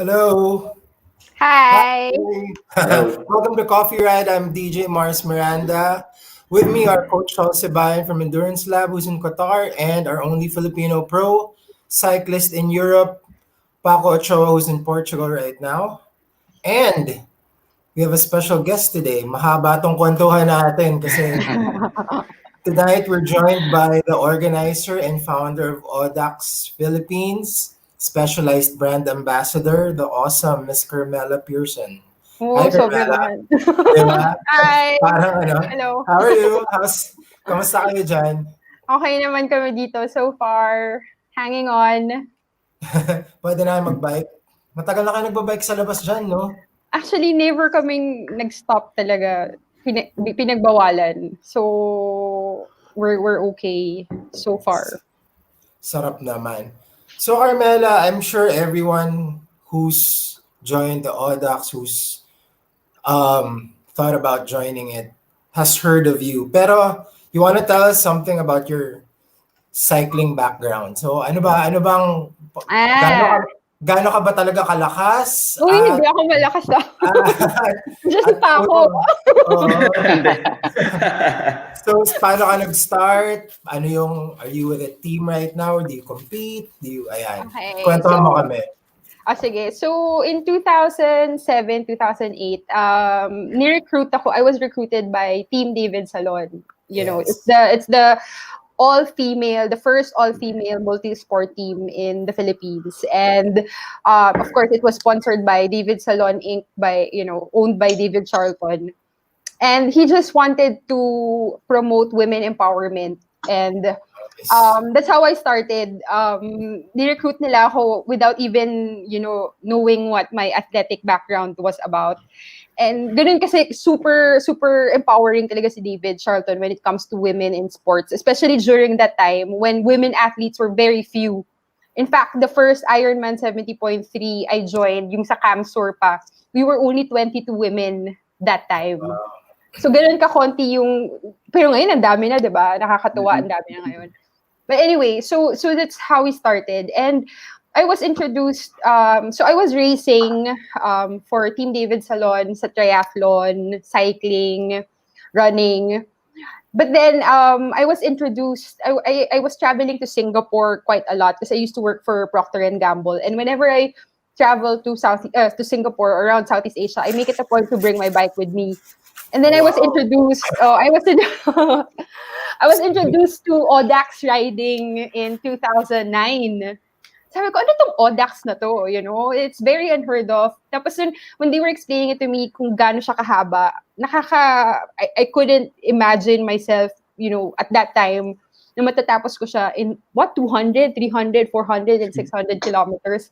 Hello. Hi. Hello. Welcome to Coffee Ride. I'm DJ Mars Miranda. With me are Coach Charles Sebayan from Endurance Lab, who's in Qatar, and our only Filipino pro cyclist in Europe, Paco Ochoa, who's in Portugal right now. And we have a special guest today. Mahaba tong kwentuhan natin kasi tonight we're joined by the organizer and founder of ODX Philippines, specialized brand ambassador, the awesome Miss Carmela Pearson. Hi, Sobrang Carmela. naman. Diba? Hi. Parang ano, Hello. how are you? Kamusta kayo dyan? Okay naman kami dito so far. Hanging on. Pwede na kayo mag-bike? Matagal na kayo nagbabike sa labas dyan, no? Actually, never kaming nag-stop talaga. Pinagbawalan. So, we're okay so far. Sarap naman. So, Carmela, I'm sure everyone who's joined the Audax, who's thought about joining it, has heard of you. Pero, you want to tell us something about your cycling background. So, ano bang, gaano ka ba talaga kalakas? Uy, hindi ako malakas Just pa ako. So, paano ka nag-start? Are you with a team right now? Or do you compete? Okay, Kwentuhan mo kami. Sige. So, in 2007, 2008, ni-recruit ako. I was recruited by Team David Salon. You know, it's the all-female, the first all-female multi-sport team in the Philippines. And, of course, it was sponsored by David Salon Inc., owned by David Charlton. And he just wanted to promote women empowerment. And that's how I started. Ni-recruit nila ako without even, knowing what my athletic background was about. And ganun kasi super, super empowering talaga si David Charlton when it comes to women in sports, especially during that time when women athletes were very few. In fact, the first Ironman 70.3 I joined, yung sa Camsur pa, we were only 22 women that time. Wow. So ganun ka-konti yung, pero ngayon ang dami na, diba? Nakakatuwa, ang dami na ngayon. But anyway, so that's how we started. And I was introduced, so I was racing for Team David Salon sa triathlon, cycling, running. But then I was introduced, I was traveling to Singapore quite a lot because I used to work for Procter & Gamble. And whenever I travel to Singapore or around Southeast Asia, I make it a point to bring my bike with me. And then I was introduced, I was introduced to Audax riding in 2009. Sabi ko, ano tong Audax na to? It's very unheard of. Tapos when they were explaining it to me kung gaano siya kahaba, I couldn't imagine myself, at that time, na matatapos ko siya in, 200, 300, 400, and 600 kilometers.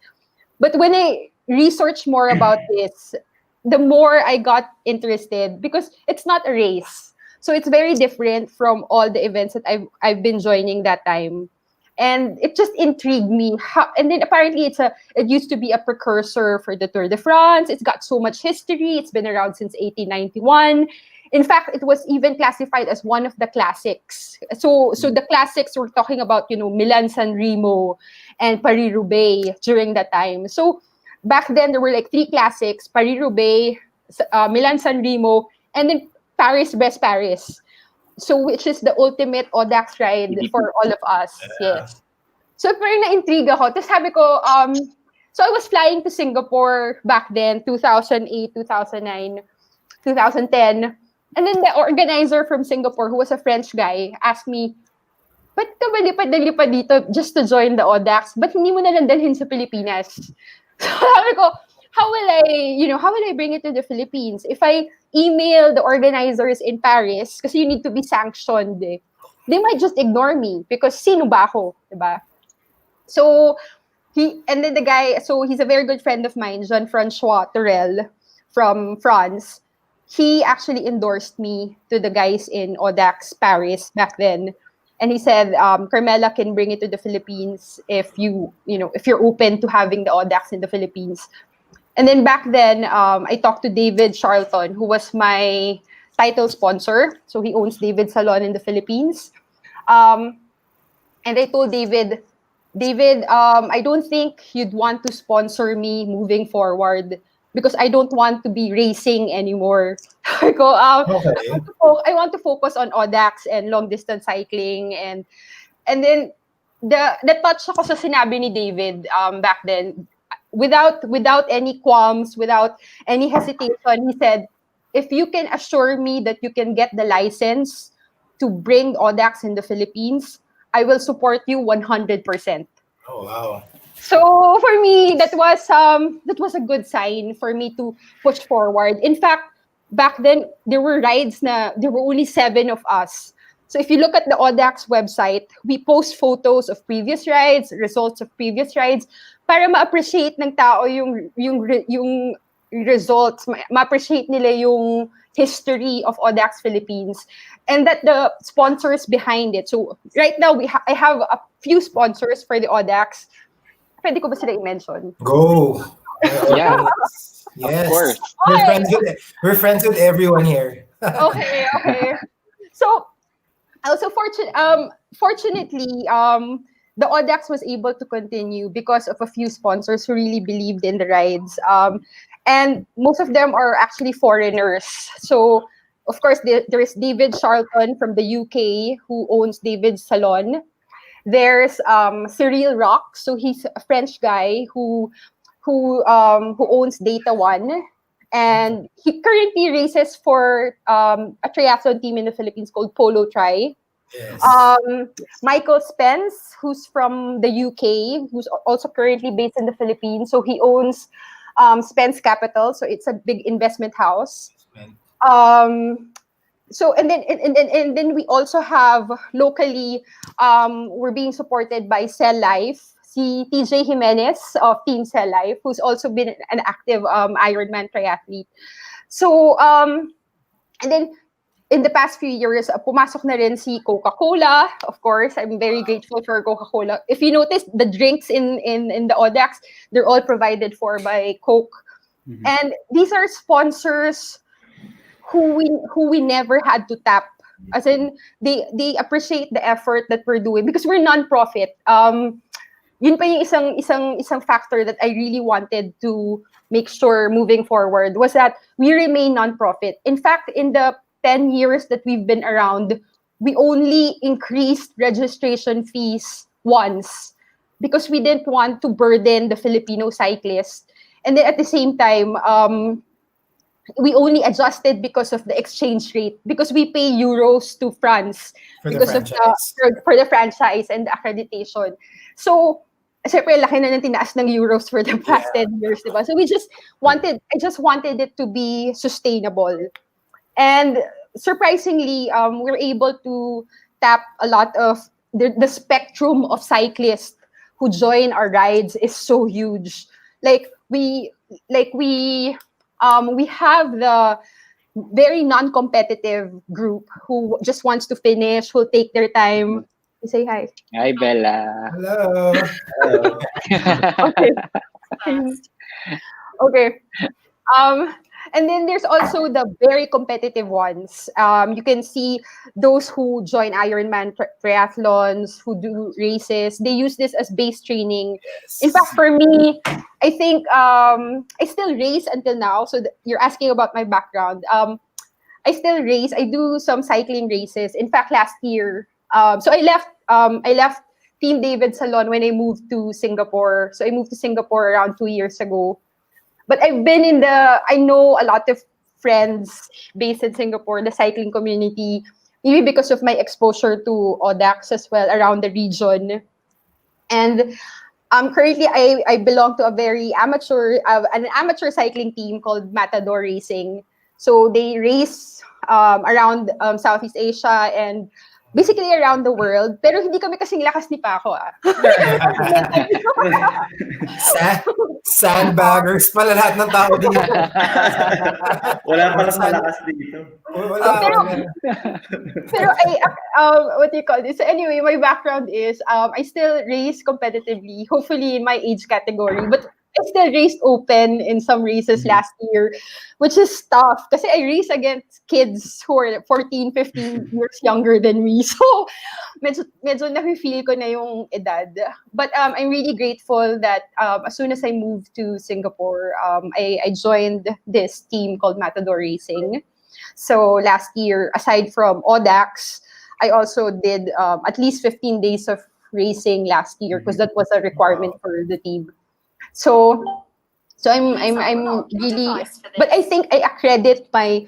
But when I researched more about this, the more I got interested because it's not a race. So it's very different from all the events that I've been joining that time. And it just intrigued me. And then apparently it used to be a precursor for the Tour de France. It's got so much history. It's been around since 1891. In fact, it was even classified as one of the classics. So the classics we're talking about, Milan-San Remo and ParisRoubaix during that time. So back then there were like 3 classics: ParisRoubaix, Milan-San Remo, and then Paris-Brest-Paris. So which is the ultimate Audax ride for all of us. Yes. So parang na-intrigue ako. Tapos sabi ko, so I was flying to Singapore back then, 2008, 2009, 2010. And then the organizer from Singapore, who was a French guy, asked me, ba't ka ba lipad dito just to join the Audax? Ba't hindi mo na lang dalhin sa Pilipinas? So sabi ko, how will I bring it to the Philippines? If I email the organizers in Paris, kasi you need to be sanctioned, they might just ignore me because sino ba ako, diba? So, he's a very good friend of mine, Jean-François Torel from France. He actually endorsed me to the guys in Audax Paris back then. And he said, Carmela can bring it to the Philippines if you're open to having the Audax in the Philippines. And then back then, I talked to David Charlton, who was my title sponsor. So he owns David Salon in the Philippines. And I told David, David, I don't think you'd want to sponsor me moving forward because I don't want to be racing anymore. Okay. I want to focus on Audax and long distance cycling, and then the touch ako sa sinabi ni David back then, without any qualms, without any hesitation, he said, if you can assure me that you can get the license to bring Audax in the Philippines, I will support you 100%. Oh wow. So for me, that was a good sign for me to push forward. In fact, back then there were there were only 7 of us. So if you look at the Audax website, we post photos of previous rides, results of previous rides, para ma-appreciate ng tao yung results, ma-appreciate nila yung history of Audax Philippines, and that the sponsors behind it. So right now I have a few sponsors for the Audax. Pwede ko ba sila i-mention? Go. Yeah, Yes. of course. We're friends with everyone here. Okay. So also fortunately, the Audax was able to continue because of a few sponsors who really believed in the rides. And most of them are actually foreigners. So of course there is David Charlton from the UK who owns David's Salon. There's Cyril Rock, so he's a French guy who owns Data One, and he currently races for a triathlon team in the Philippines called Polo Tri. Yes. Michael Spence, who's from the UK, who's also currently based in the Philippines, so he owns Spence Capital, so it's a big investment house. So and then we also have locally, we're being supported by Cell Life, si TJ Jimenez of Team Cell Life, who's also been an active Ironman triathlete. So and then in the past few years, pumasok na rin si Coca-Cola. Of course, I'm very grateful for Coca-Cola. If you notice, the drinks in the Audax, they're all provided for by Coke. Mm-hmm. And these are sponsors who we never had to tap. As in, they appreciate the effort that we're doing because we're non-profit. Yun pa yung isang factor that I really wanted to make sure moving forward was that we remain non-profit. In fact, in the 10 years that we've been around, we only increased registration fees once because we didn't want to burden the Filipino cyclists. And then at the same time, we only adjusted because of the exchange rate, because we pay euros to France for the franchise and the accreditation. So, syempre, laki na ng tinaas ng euros for the past 10 years, diba? So I just wanted it to be sustainable. And surprisingly, we're able to tap a lot of the spectrum of cyclists who join our rides is so huge. We have the very non-competitive group who just wants to finish, who'll take their time. You say hi. Hi, Bella. Hello. Okay. And then there's also the very competitive ones. You can see those who join Ironman triathlons, who do races. They use this as base training. Yes. In fact, for me, I think I still race until now. So you're asking about my background. I still race. I do some cycling races. In fact, last year, so I left Team David Salon when I moved to Singapore. So I moved to Singapore around 2 years ago. But I know a lot of friends based in Singapore, the cycling community, maybe because of my exposure to Audax as well around the region. And currently I belong to an amateur cycling team called Matador Racing. So they race around Southeast Asia and basically around the world. Pero hindi kami kasing lakas ni Paco. Sandbaggers pala lahat ng tao dito. Wala palang malakas dito. Pero what do you call this? So anyway, my background is I still race competitively, hopefully in my age category. But I still raced open in some races last year, which is tough kasi I race against kids who are 14, 15 years younger than me. So, medyo nafe-feel ko na yung edad. But I'm really grateful that as soon as I moved to Singapore, I joined this team called Matador Racing. So last year, aside from Audax, I also did at least 15 days of racing last year because that was a requirement for the team. So I'm really, but I think I accredit I'm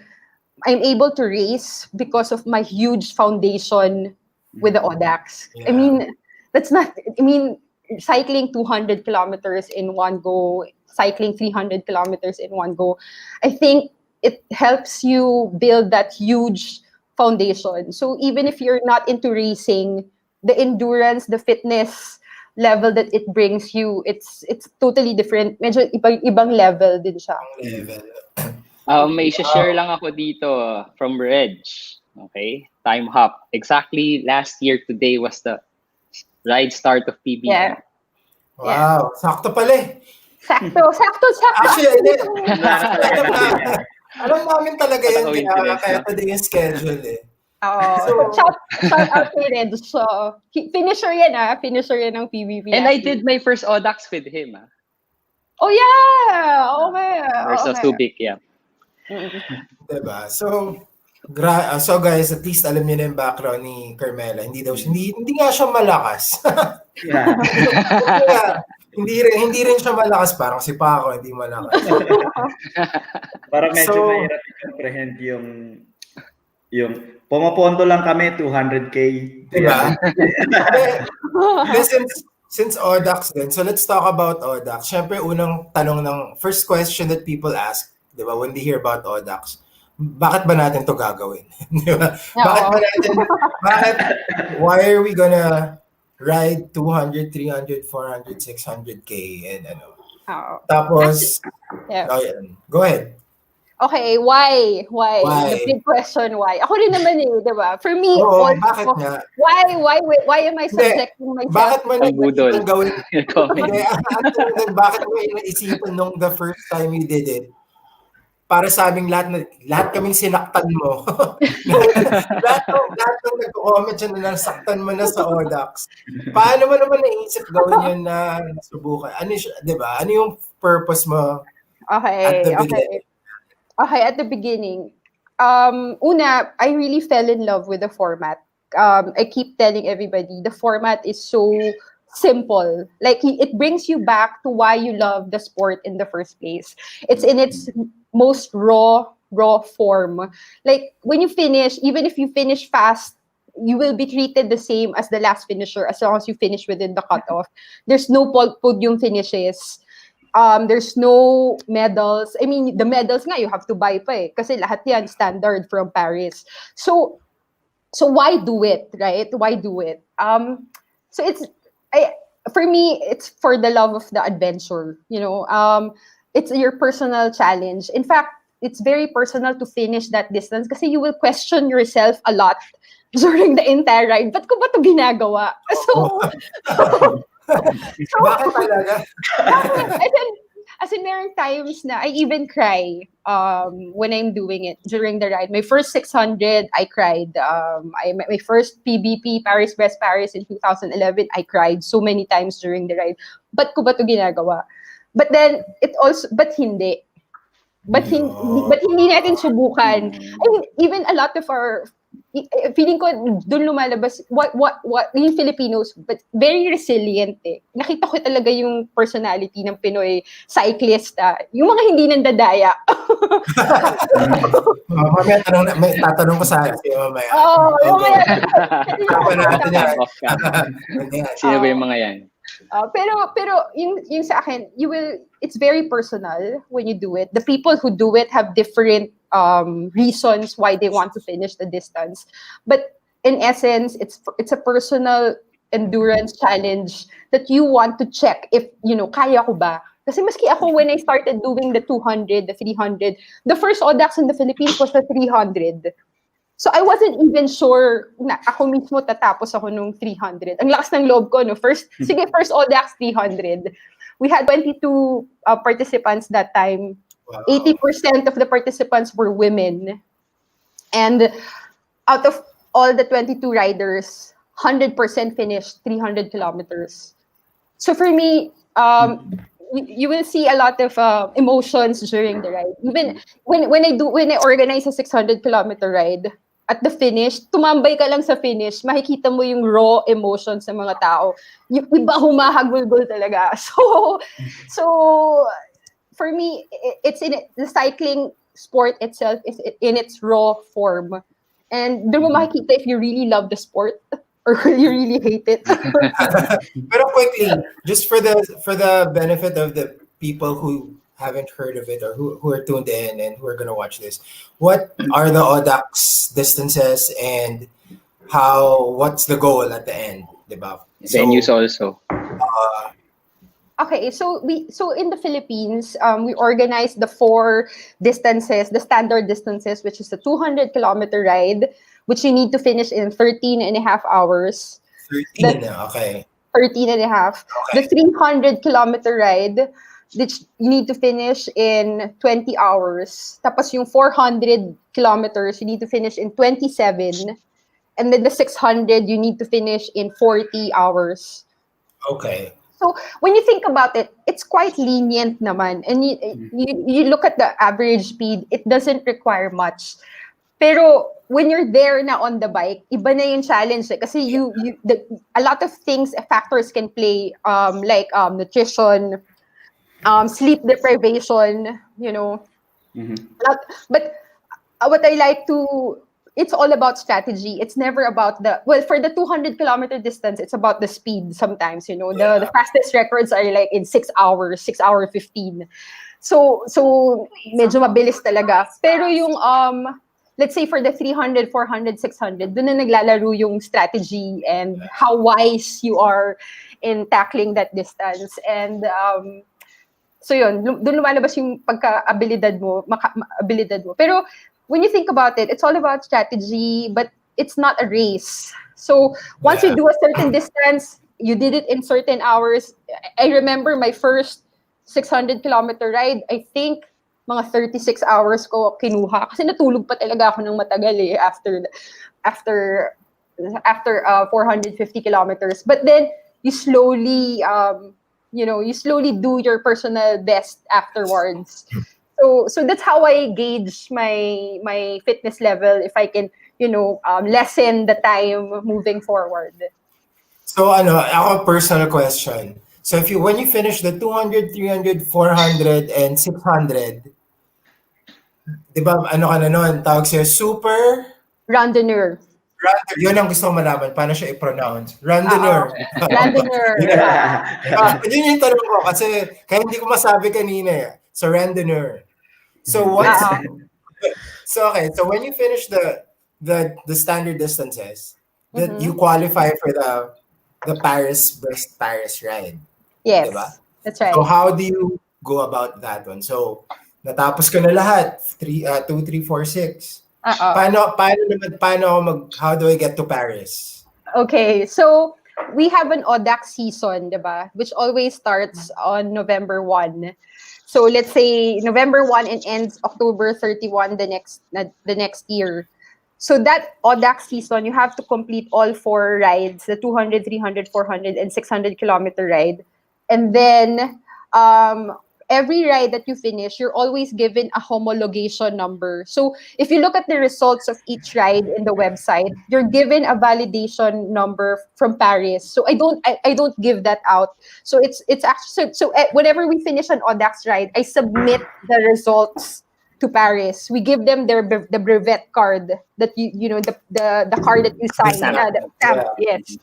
able to race because of my huge foundation with the Audax. Yeah. I mean, cycling 200 kilometers in one go, cycling 300 kilometers in one go, I think it helps you build that huge foundation. So even if you're not into racing, the endurance, the fitness level that it brings you, it's totally different. Medyo ibang level din siya. Level. May share lang ako dito from Reg. Okay? Time hop. Exactly last year today was the ride start of PBP. Yeah. Wow, sakto pala eh. Sakto. Actually, alam namin talaga yun, Coincidence, kaya no? today yung schedule eh. So, shout out kay Red. So, finisher yan ng PBP. And I did my first Audax with him. Oh yeah! Okay. Versus Subic, yeah. Diba? So guys, at least alam niyo na yung background ni Carmela. Hindi nga siya malakas. Yeah. hindi rin siya malakas, parang si Paco, hindi malakas. Para medyo mahirap i-comprehend yung pumaponto lang kami 200K. Diba? Since Audax din, so let's talk about Audax. Siyempre, unang tanong ng first question that people ask, diba, when they hear about Audax, bakit ba natin to gagawin? Diba? Why are we gonna ride 200, 300, 400, 600K and ano? Tapos, go ahead. Okay, why? The big question, why? Ako rin naman di ba? For me, bakit nga? Why am I subjecting myself? Bakit mo naisipan gawin? Bakit mo naisipan nung the first time you did it? Para sa aming lahat kaming sinaktan mo. lahat ng nag-comment siya na nasaktan mo na sa Audax. Paano mo naman naisip gawin yun na nasubukan? Ano siya, di ba? Ano yung purpose mo at the beginning? Okay, at the beginning. Una, I really fell in love with the format. I keep telling everybody, the format is so simple. Like, it brings you back to why you love the sport in the first place. It's in its most raw form. Like, when you finish, even if you finish fast, you will be treated the same as the last finisher as long as you finish within the cutoff. There's no podium finishes. There's no medals. I mean, the medals nga, you have to buy pa eh. Kasi lahat yan standard from Paris. So why do it, right? Why do it? For me, it's for the love of the adventure. You know, it's your personal challenge. In fact, it's very personal to finish that distance kasi you will question yourself a lot during the entire ride. Ba't ko ba ito ginagawa? Bakit talaga? As in, there are times na I even cry when I'm doing it during the ride. My first 600, I cried. My first PBP, Paris-Brest Paris in 2011, I cried so many times during the ride. Ba't ko ba ito ginagawa? But then, hindi. But hindi natin subukan. I mean, even a lot of our, feeling ko doon lumalabas what yung Filipinos, but very resilient eh. Nakita ko talaga yung personality ng Pinoy cyclist, yung mga hindi nandadaya. Mamaya tatanong ko sa mamaya. Yung mga Sino ba yung mga yan? Pero yung sa akin, it's very personal when you do it. The people who do it have different reasons why they want to finish the distance. But in essence, it's a personal endurance challenge that you want to check if, kaya ko ba? Kasi maski ako, when I started doing the 200, the 300, the first Audax in the Philippines was the 300. So I wasn't even sure na ako mismo tatapos ako nung 300. Ang lakas ng loob ko, no? First Audax 300. we had 22 participants that time. Wow. 80% of the participants were women. And out of all the 22 riders, 100% finished 300 kilometers. So for me, you will see a lot of emotions during the ride. Even when I organize a 600-kilometer ride, at the finish, tumambay ka lang sa finish, makikita mo yung raw emotions ng mga tao. Yung iba humahagulgol talaga. So for me, it's in the cycling sport itself is in its raw form. And doon mo makikita if you really love the sport or you really hate it. Pero quickly, just for the benefit of the people who haven't heard of it or who are tuned in and who are going to watch this, what are the Audax distances and what's the goal at the end, diba? Venues also. Okay, so in the Philippines, we organized the 4 distances, the standard distances, which is the 200-kilometer ride, which you need to finish in 13 and a half hours. 13, okay. 13 and a half. Okay. The 300-kilometer ride, which you need to finish in 20 hours. Tapos yung 400 kilometers, you need to finish in 27. And then the 600, you need to finish in 40 hours. Okay. So when you think about it, it's quite lenient naman. And you look at the average speed, it doesn't require much. Pero when you're there na on the bike, iba na yung challenge. Kasi a lot of factors can play, like nutrition, sleep deprivation, you know. But what I like to, it's all about strategy. It's never about for the 200-kilometer distance, it's about the speed sometimes, you know. The fastest records are like in 6 hours, 6 hour 15. So medyo mabilis talaga. Pero yung, let's say for the 300, 400, 600, dun na naglalaro yung strategy and how wise you are in tackling that distance. And so yun, dun lumalabas yung pagka-abilidad mo. Pero when you think about it, it's all about strategy, but it's not a race. So once you do a certain distance, you did it in certain hours. I remember my first 600-kilometer ride, I think mga 36 hours ko kinuha. Kasi natulog pa talaga ako ng matagal after 450 kilometers. But then, you slowly, you slowly do your personal best afterwards. So that's how I gauge my fitness level, if I can, lessen the time moving forward. So ako personal question. So when you finish the 200, 300, 400, and 600, di ba ka na nun? Tawag siya super? Randonneur. Yun ang gusto ko malaman. Paano siya i-pronounce? Randonneur. Randonneur. Yun yung tanong ko kasi kaya hindi ko masabi kanina eh. So Randonneur. So okay. So when you finish the standard distances, that you qualify for the Paris-Brest Paris ride. Yes, diba? That's right. So how do you go about that one? So natapos ko na lahat, 2, 3, 4, 6. How do I get to Paris? Okay, so we have an Audax season, diba? Which always starts on November 1. So let's say November 1 and ends October 31 the next year. So that Audax season, you have to complete all 4 rides, the 200, 300, 400, and 600-kilometer ride. And then every ride that you finish, you're always given a homologation number. So if you look at the results of each ride in the website, you're given a validation number from Paris. So I don't give that out. So it's actually whenever we finish an Audax ride, I submit the results to Paris. We give them the brevet card that the card that you sign. The stamp. Yes.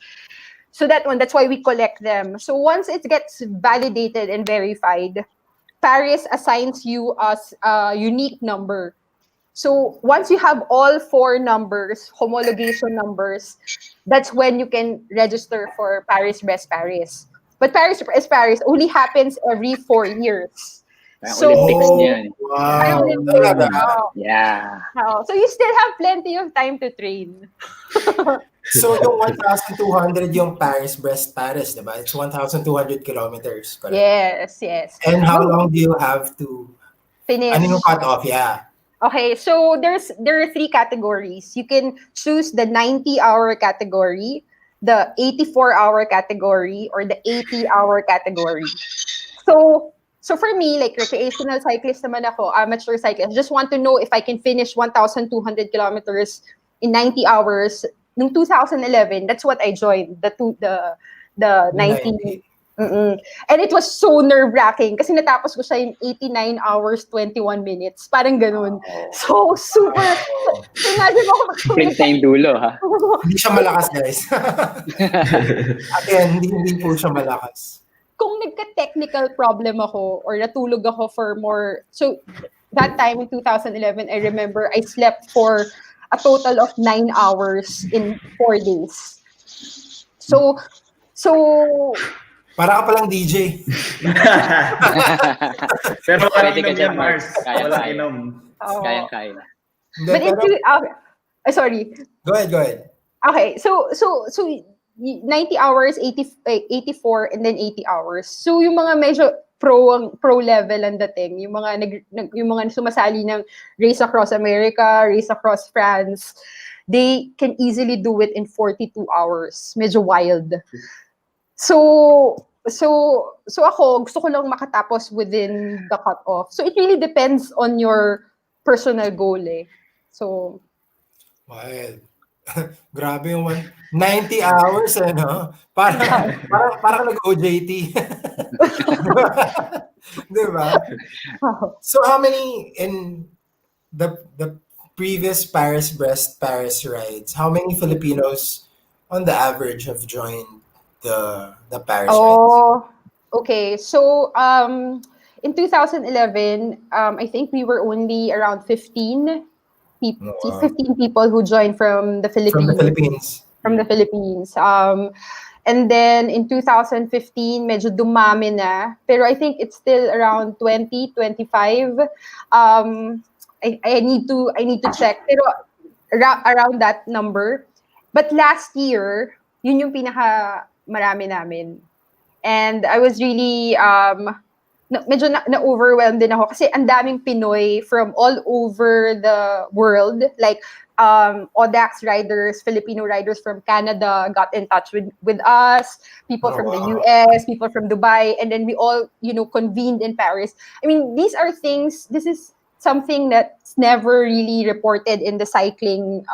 So that's why we collect them. So once it gets validated and verified, Paris assigns you a unique number. So once you have all 4 numbers, homologation numbers, that's when you can register for Paris-Brest Paris. But Paris-Brest Paris only happens every 4 years. So wow. Yeah. So you still have plenty of time to train. So yung 1,200 yung Paris-Brest-Paris, diba? It's 1,200 kilometers, correct? Yes. And how long do you have to Finish. ano yung cut-off? Yeah. Okay, so there are 3 categories. You can choose the 90-hour category, the 84-hour category, or the 80-hour category. So for me, like recreational cyclist naman ako, amateur cyclist, just want to know if I can finish 1,200 kilometers in 90 hours. Noong 2011, that's what I joined, the 90. And it was so nerve-wracking kasi natapos ko siya in 89 hours, 21 minutes. Parang ganun. So, super. Imagine mo kung Print na yung dulo, ha? Hindi siya malakas, guys. Again, hindi po siya malakas. Kung nagka-technical problem ako or natulog ako for more. So, that time in 2011, I remember I slept for a total of 9 hours in 4 days. So para ka palang DJ. Pero walang Pwede ka inom dyan, yan, Mars. Kaya. Walang inom. Kaya. But sorry. Go ahead. Okay, so 90 hours, 84, and then 80 hours. So yung mga medyo pro level ang dating, yung mga sumasali ng Race Across America, Race Across France, they can easily do it in 42 hours. Medyo wild. So ako, gusto ko lang makatapos within the cutoff. So it really depends on your personal goal eh. So, wild. Grabe yung 90 hours no? Parang nag-OJT. Diba? So how many in the previous Paris-Brest-Paris rides, how many Filipinos on the average have joined the Paris rides? Okay. So in 2011, I think we were only around 15 people who joined from the Philippines. From the Philippines. And then in 2015, medyo dumami na. Pero I think it's still around 20, 25. I need to check. Pero around that number. But last year, yun yung pinaka marami namin. And I was really medyo na-overwhelmed din ako kasi ang daming Pinoy from all over the world, like Audax riders, Filipino riders from Canada got in touch with us, people from the US, people from Dubai, and then we all, convened in Paris. I mean, this is something that's never really reported in the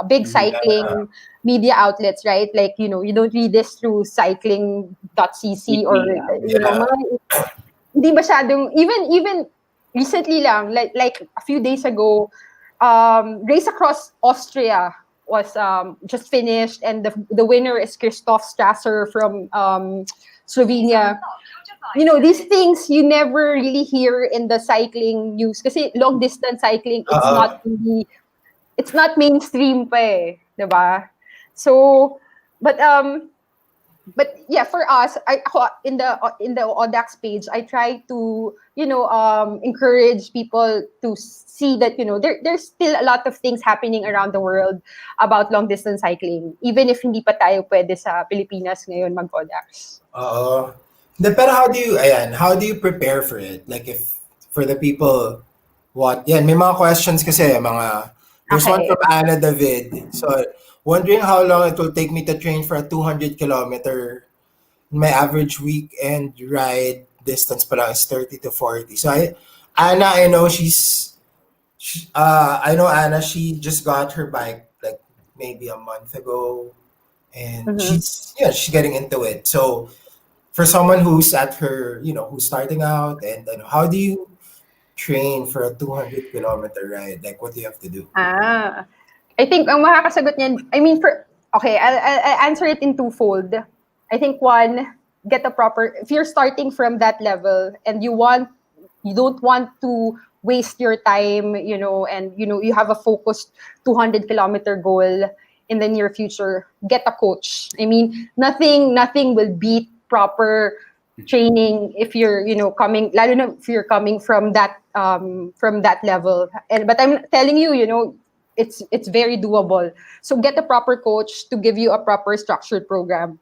big cycling media outlets, right? Like, you don't read this through cycling.cc or, hindi masyadong, even recently lang, like a few days ago, Race Across Austria was just finished, and the winner is Christoph Strasser from Slovenia. These things you never really hear in the cycling news kasi long distance cycling, it's not mainstream pa eh, diba? So, but yeah, for us, ako, in the Audax page, I try to encourage people to see that there's still a lot of things happening around the world about long distance cycling, even if hindi pa tayo pwede sa Pilipinas ngayon mag-Audax. Pero how do you prepare for it? Like if for the people may mga questions kasi there's one from Anna David. So wondering how long it will take me to train for a 200-kilometer. My average weekend ride distance pa lang is 30 to 40. So Anna, I know Anna, she just got her bike like maybe a month ago, and she's getting into it. So for someone who's at her, who's starting out, and how do you train for a 200-kilometer ride? Like, what do you have to do? I think ang makakasagot niyan, I'll answer it in twofold. I think one, if you're starting from that level and you don't want to waste your time, and you have a focused 200-kilometer goal in the near future, get a coach. I mean, nothing will beat proper training if you're coming, lalo na if you're coming from that level. But I'm telling you, it's very doable. So get a proper coach to give you a proper structured program.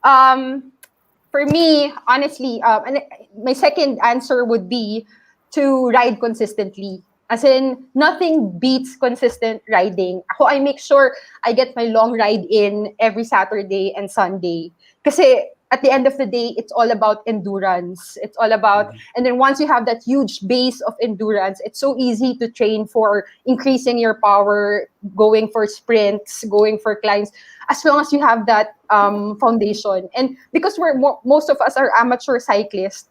For me, honestly, and my second answer would be to ride consistently. As in, nothing beats consistent riding. Ako, I make sure I get my long ride in every Saturday and Sunday. Kasi at the end of the day, it's all about endurance. It's all about, and then once you have that huge base of endurance, it's so easy to train for increasing your power, going for sprints, going for climbs, as long as you have that foundation. And because most of us are amateur cyclists,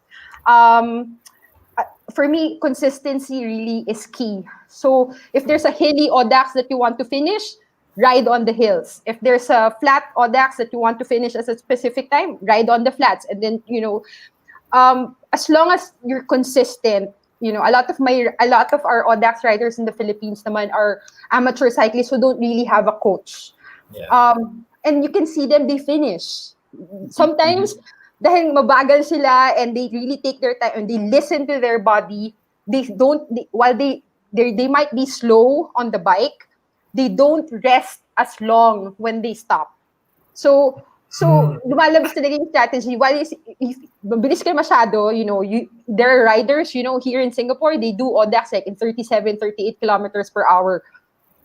for me, consistency really is key. So if there's a hilly Audax that you want to finish, ride on the hills. If there's a flat Audax that you want to finish at a specific time, ride on the flats. And then, as long as you're consistent, a lot of our Audax riders in the Philippines naman are amateur cyclists who don't really have a coach. Yeah. And you can see them, they finish. Sometimes, dahil mabagal sila and they really take their time and they listen to their body, while they might be slow on the bike, they don't rest as long when they stop. So lumalabas talaga yung strategy. While if mabilis ka masyado, there are riders, here in Singapore, they do Audax like in 37, 38 kilometers per hour.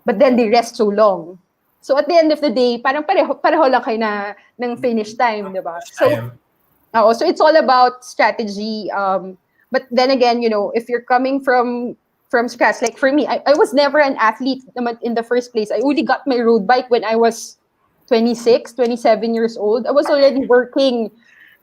But then they rest so long. So at the end of the day, parang pareho lang kayo ng finish time, diba? So it's all about strategy. But then again, if you're coming from scratch, like for me, I was never an athlete in the first place. I only got my road bike when I was 26, 27 years old. I was already working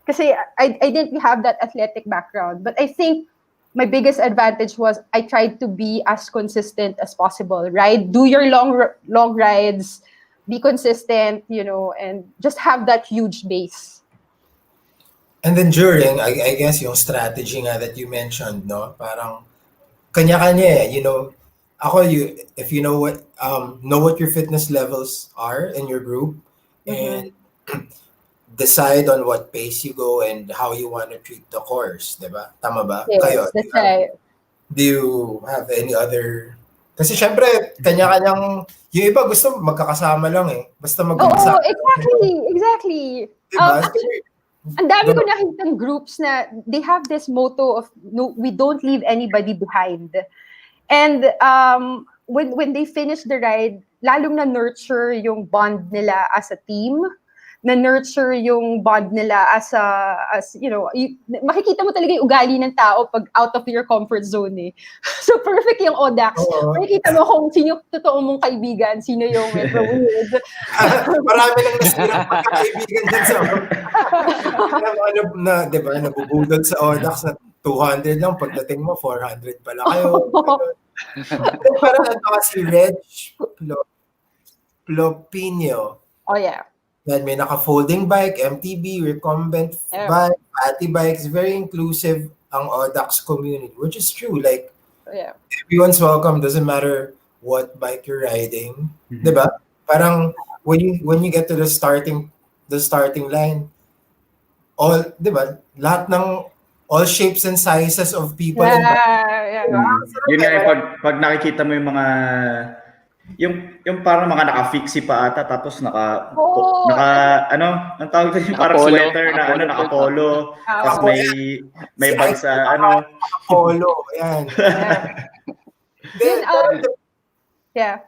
kasi I didn't have that athletic background. But I think my biggest advantage was I tried to be as consistent as possible, right? Do your long rides, be consistent, and just have that huge base. And then during, I guess yung strategy nga that you mentioned, no? Parang kanya-kanya if you know what your fitness levels are in your group and decide on what pace you go and how you want to treat the course, diba? Tama ba? Yes, Kayo, that's right. do you have any other... Kasi syempre, kanya-kanyang... Yung iba gusto magkakasama lang eh. Basta Oo, exactly. Diba? Actually, ang dami ko nakitang groups na they have this motto of, no, we don't leave anybody behind. And when they finish the ride, lalong na-nurture yung bond nila as a team, na-nurture yung bond nila as makikita mo talaga yung ugali ng tao pag out of your comfort zone eh. So perfect yung Audax. Makikita mo kung sino yung totoo mong kaibigan, sino yung medyo weird. Marami lang nasirang pagkakaibigan dyan sa diba, nabubudol sa Audax na 200 lang, pagdating mo 400 pala kayo. Parang si Reg Plopino. Oh yeah. That may naka-folding bike, MTB, recumbent bike, fatty bikes, very inclusive ang Audax community, which is true. Like, everyone's welcome, doesn't matter what bike you're riding. Diba? Parang when you get to the starting line, diba? Lahat ng all shapes and sizes of people. Yun nga, pag nakikita mo yung mga yung parang mga naka-fixie pa ata tapos naka ang tawag dito yung parang sweater na naka-polo tapos may bag sa polo yan.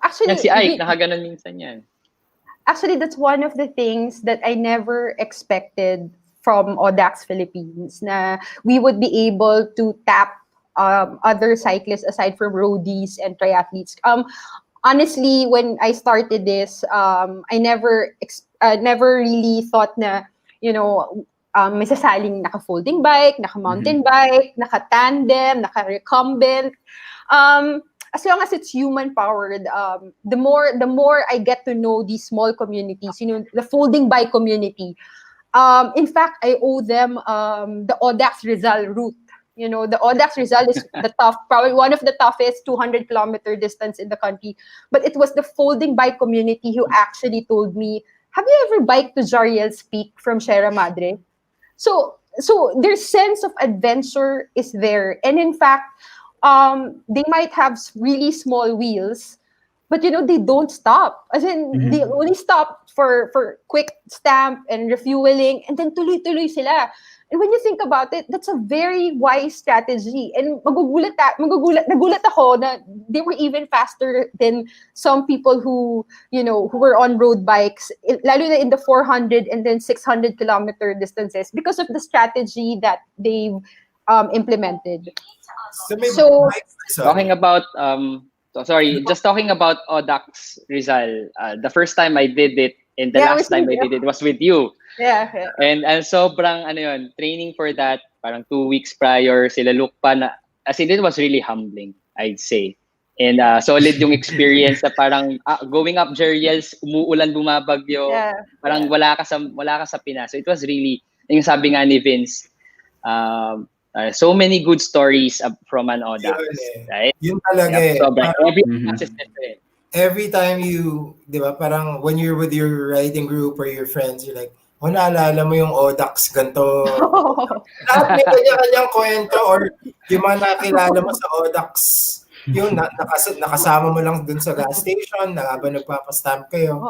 Actually si Ike nakaganon minsan yan. Actually, that's one of the things that I never expected from Audax Philippines, na we would be able to tap other cyclists aside from roadies and triathletes. Honestly, when I started this, I never really thought na, may sasaling naka-folding bike, naka-mountain bike, naka-tandem, naka-recumbent. As long as it's human-powered, the more I get to know these small communities, the folding bike community. In fact, I owe them the Audax Rizal route. The Audax Rizal is probably one of the toughest 200-kilometer distance in the country. But it was the folding bike community who actually told me, have you ever biked to Jariel's Peak from Sierra Madre? So their sense of adventure is there. And in fact, they might have really small wheels, But they don't stop. As in, they only stop for quick stamp and refueling, and then tuloy-tuloy sila. And when you think about it, that's a very wise strategy. And nagulat ako na they were even faster than some people who were on road bikes, lalo na in the 400 and then 600 kilometer distances because of the strategy that they've implemented. So talking about just talking about Audax Rizal, the first time I did it and the last time I did it was with you. Yeah. And sobrang training for that, parang 2 weeks prior, sila look pa na, as in it was really humbling, I'd say. And solid yung experience na parang going up Jeriels, umuulan, bumabagyo, parang wala ka sa Pinas. So it was really, yung sabi nga ni Vince, so many good stories from an Audax, right? Yun talaga every time you, di ba, parang when you're with your riding group or your friends, you're like, naalala mo yung Audax, ganito. Lahat may kanya-kanyang kwento or yung mga nakilala mo sa Audax, yung nakasama mo lang dun sa gas station, na habang nagpapastamp kayo.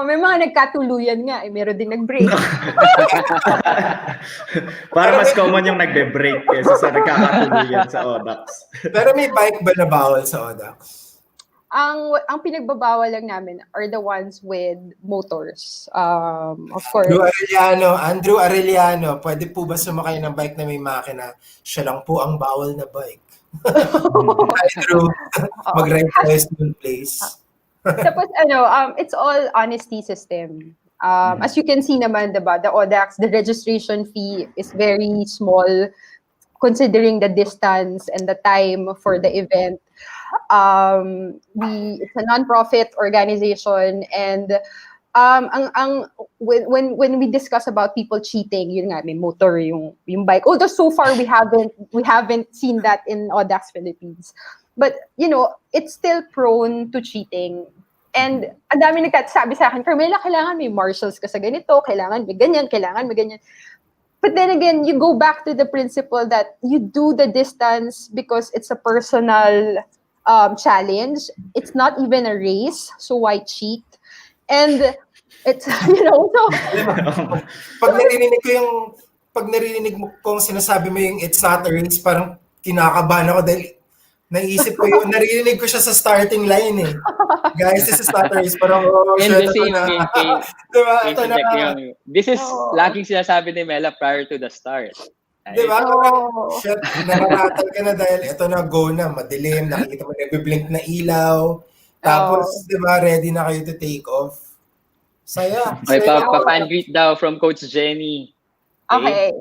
May mga nagkatuluyan nga, meron din nag-break. Para mas common yung nagbe-break kaysa sa nagkakatuluyan sa Audax. Pero may bike ba na bawal sa Audax? Ang pinagbabawal lang namin are the ones with motors. Of course. Andrew Arellano, pwede po ba sumakay ng bike na may makina? Siya lang po ang bawal na bike. Andrew, mag-ride tayo sa place. Tapos it's all honesty system. As you can see naman, diba, the Audax, the registration fee is very small considering the distance and the time for the event. It's a non-profit organization, and when we discuss about people cheating, yun nga, may motor yung bike. Although so far we haven't seen that in Audax Philippines, but it's still prone to cheating. And ang dami nagsasabi sa akin, Carmela, kailangan may marshals ka sa ganito, kailangan may ganyan. But then again, you go back to the principle that you do the distance because it's a personal challenge. It's not even a race, so why cheat? And it's, so... Pag narinig mo kung sinasabi mo yung it's not a race, parang kinakabahan ako dahil naisip ko yung, naririnig ko siya sa starting line eh. Guys, this is not a race. Parang, this is laging sinasabi ni Mela prior to the start. Diba? Shit, nararatag ka na dahil ito na, go na, madilim, nakikita mo nagbe-blink na ilaw. Tapos, diba, ready na kayo to take off. Saya. May pa-fan greet daw from Coach Jenny. Okay.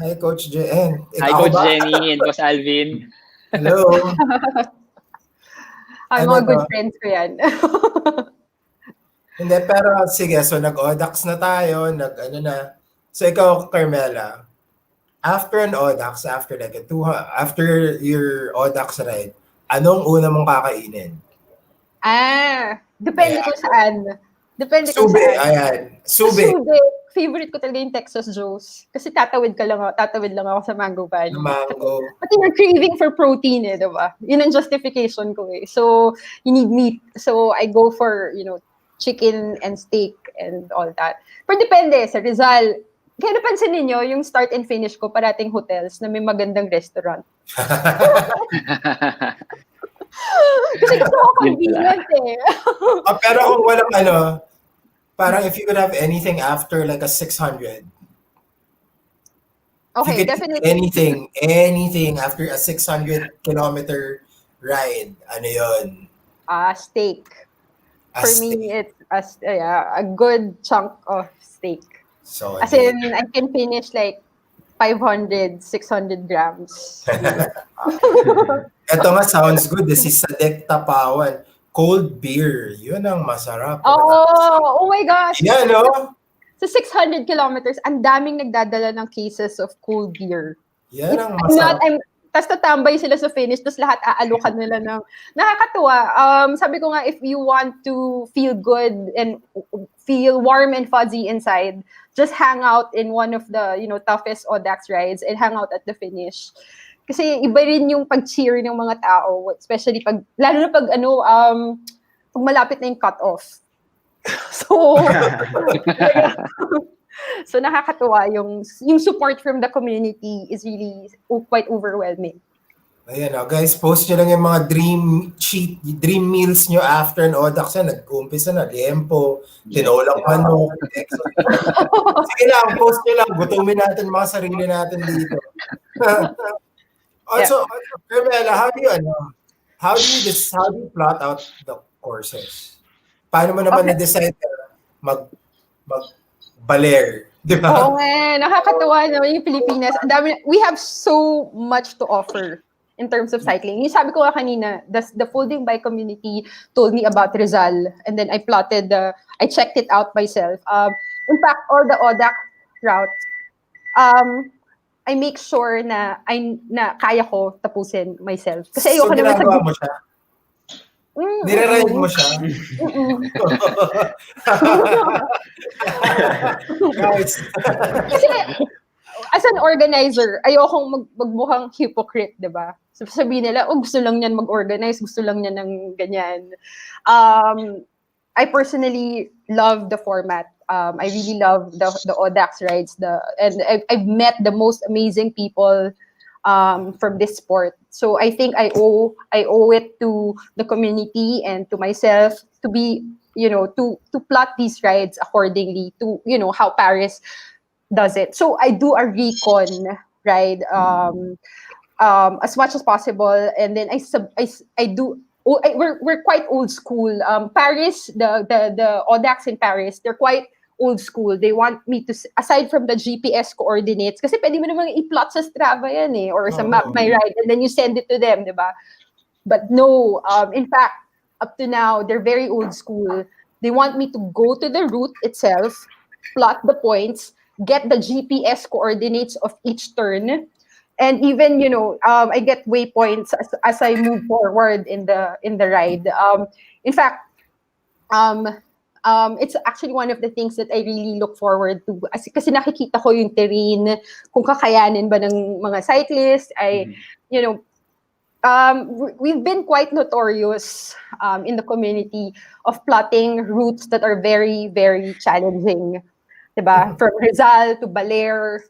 Hi, Coach Jenny. Hi, Coach Jenny and Boss Alvin. Hello. Ay, mga good friends ko yan. Hindi, pero sige, so nag-Audax na tayo, So ikaw, Carmela, after an Audax, after your Audax ride, anong una mong kakainin? Depende kung saan. Sube. Favorite ko talaga yung Texas Joe's. Kasi tatawid lang ako sa Mango Valley. Mango. Pati you're craving for protein diba? Yun ang justification ko eh. So, you need meat. So, I go for, chicken and steak and all that. Pero depende, sa Rizal, kaya napansin ninyo, yung start and finish ko, parating hotels na may magandang restaurant. Kasi gusto ko convenient eh. Pero kung walang parang if you could have anything after like a 600. Okay, definitely. Anything after a 600 kilometer ride, ano yun? Steak. For me, it's a good chunk of steak. So, as in, I can finish like 500, 600 grams. Ito nga, sounds good. This is Sadek Tapawan. Cold beer. Yun ang masarap. Oh my gosh. Yeah, no? Sa 600 kilometers, ang daming nagdadala ng cases of cold beer. Yan ang masarap. Tapos tatambay sila sa finish, tapos lahat aalukan nila ng... Nakakatuwa. Sabi ko nga, if you want to feel good and feel warm and fuzzy inside, just hang out in one of the, toughest Audax rides and hang out at the finish. Kasi iba rin yung pag-cheer ng mga tao, especially lalo na pag pag malapit na yung cut-off. So, so nakakatuwa yung support from the community is really quite overwhelming. Ayan guys, post nyo lang yung mga dream meals nyo after an Audax yan. Nag-uumpisa na, liempo, tinolang manok, sige lang, post nyo lang. Gutumin natin mga sarili natin dito. Also, Carmela, how do you plot out the courses? Paano mo naman na-decide mag-baler? Di ba? Oo nga, nakakatuwa naman yung Pilipinas. We have so much to offer in terms of cycling. Yung sabi ko nga kanina, the folding bike community told me about Rizal, and then I checked it out myself. In fact, all the Audax routes, I make sure na kaya ko tapusin myself. Kasi ayoko naman ginagawa mo siya? Nire-ride mo siya? Guys. Kasi as an organizer, ayokong magmukhang hypocrite, di ba? So, sabihin nila, gusto lang niyan mag-organize, gusto lang niya ng ganyan. I personally love the format. I really love the Audax rides. And I've met the most amazing people from this sport. So I think I owe it to the community and to myself to be, to plot these rides accordingly to, how Paris does it. So I do a recon ride as much as possible, and then I do. We're quite old school. Paris, the Audax in Paris, they're quite old school. They want me to, aside from the GPS coordinates, kasi pwede mo naman i-plot sa Strava yan or sa Map My Ride, and then you send it to them, di ba? But no, in fact, up to now, they're very old school. They want me to go to the route itself, plot the points, get the GPS coordinates of each turn, and even I get waypoints as I move forward in the ride. In fact, it's actually one of the things that I really look forward to. Kasi nakikita ko yung terrain, kung kakayanin ba ng mga cyclists. We've been quite notorious in the community of plotting routes that are very, very challenging. Diba? From Rizal to Baler.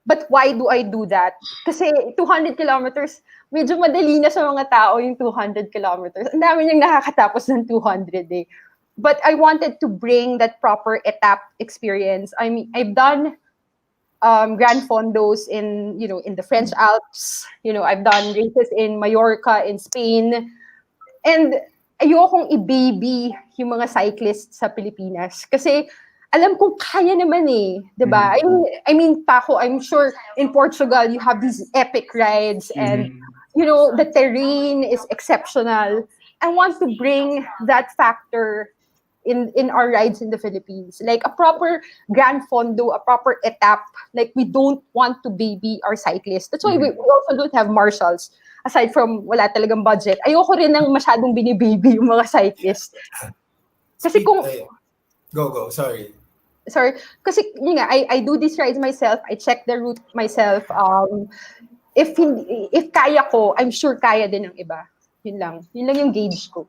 But why do I do that? Kasi 200 kilometers, medyo madali na sa mga tao yung 200 kilometers. Ang dami niyang nakakatapos ng 200 eh. But I wanted to bring that proper etape experience. I mean, I've done Grand Fondos in the French Alps. I've done races in Mallorca, in Spain. And ayokong i-baby yung mga cyclists sa Pilipinas. Kasi alam kong kaya naman eh, 'di ba? I mean, Paco, I'm sure in Portugal you have these epic rides and the terrain is exceptional. I want to bring that factor in our rides in the Philippines. Like a proper Grand Fondo, a proper etape. Like we don't want to baby our cyclists. That's why we also don't have marshals. Aside from wala talagang budget. Ayoko rin ng masyadong binibaby yung mga cyclists. Kasi kung Go, sorry. Kasi I do these rides myself. I check the route myself. If kaya ko, I'm sure kaya din ng iba. Yun lang yung gauge ko.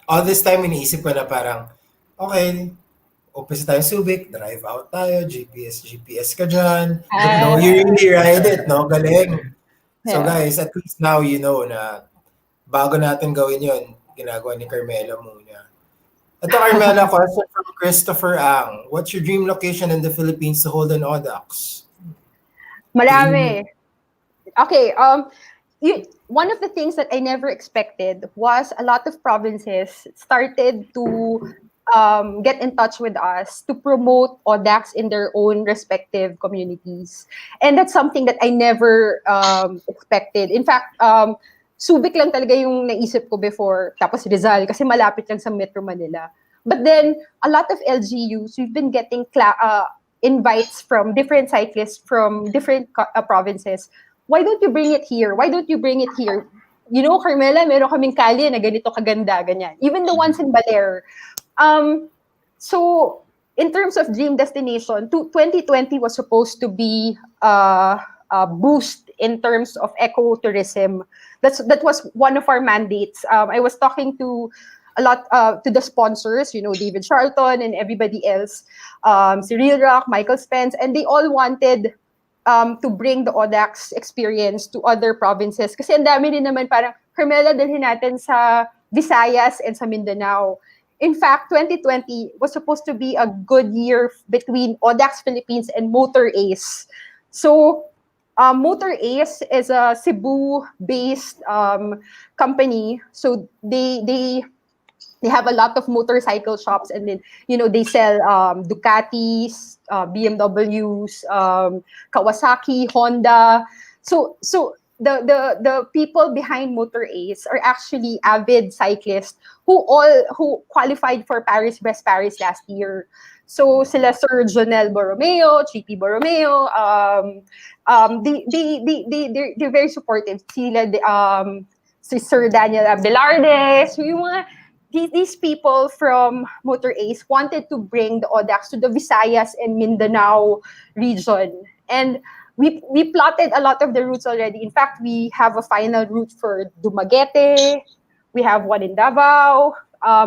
All this time iniisip ko na parang, okay, umpisa tayo Subic, drive out tayo, GPS ka dyan. No, you really ride it, no? Galing. So guys, at least now you know na bago natin gawin yun, ginagawa ni Carmela muna. Ito, Carmela, question from Christopher Ang. What's your dream location in the Philippines to hold an Audax? Marami. Okay, one of the things that I never expected was a lot of provinces started to get in touch with us to promote Audax in their own respective communities. And that's something that I never expected. In fact, Subic lang talaga yung naisip ko before, tapos Rizal, kasi malapit lang sa Metro Manila. But then, a lot of LGUs, we've been getting invites from different cyclists from different provinces. Why don't you bring it here? Why don't you bring it here? Carmela, meron kaming kalye na ganito kaganda, ganyan. Even the ones in Baler. So, in terms of dream destination, 2020 was supposed to be boost in terms of ecotourism. That was one of our mandates. I was talking to a lot to the sponsors, David Charlton and everybody else, Cyril Rock, Michael Spence, and they all wanted to bring the Audax experience to other provinces. Kasi ang dami din naman parang, Carmela, dalhin natin sa Visayas and sa Mindanao. In fact, 2020 was supposed to be a good year between ODX Philippines and Motor Ace. So, Motor Ace is a Cebu-based company. So they have a lot of motorcycle shops, and then they sell Ducatis, BMWs, Kawasaki, Honda. So the people behind Motor Ace are actually avid cyclists who qualified for Paris-Brest Paris last year. So sila Sir Jonel Borromeo, Chippy Borromeo, they're very supportive. Sila si Sir Daniel Abelarde, so yung mga these people from Motor Ace wanted to bring the Audax to the Visayas and Mindanao region. And we plotted a lot of the routes already. In fact, we have a final route for Dumaguete. We have one in Davao.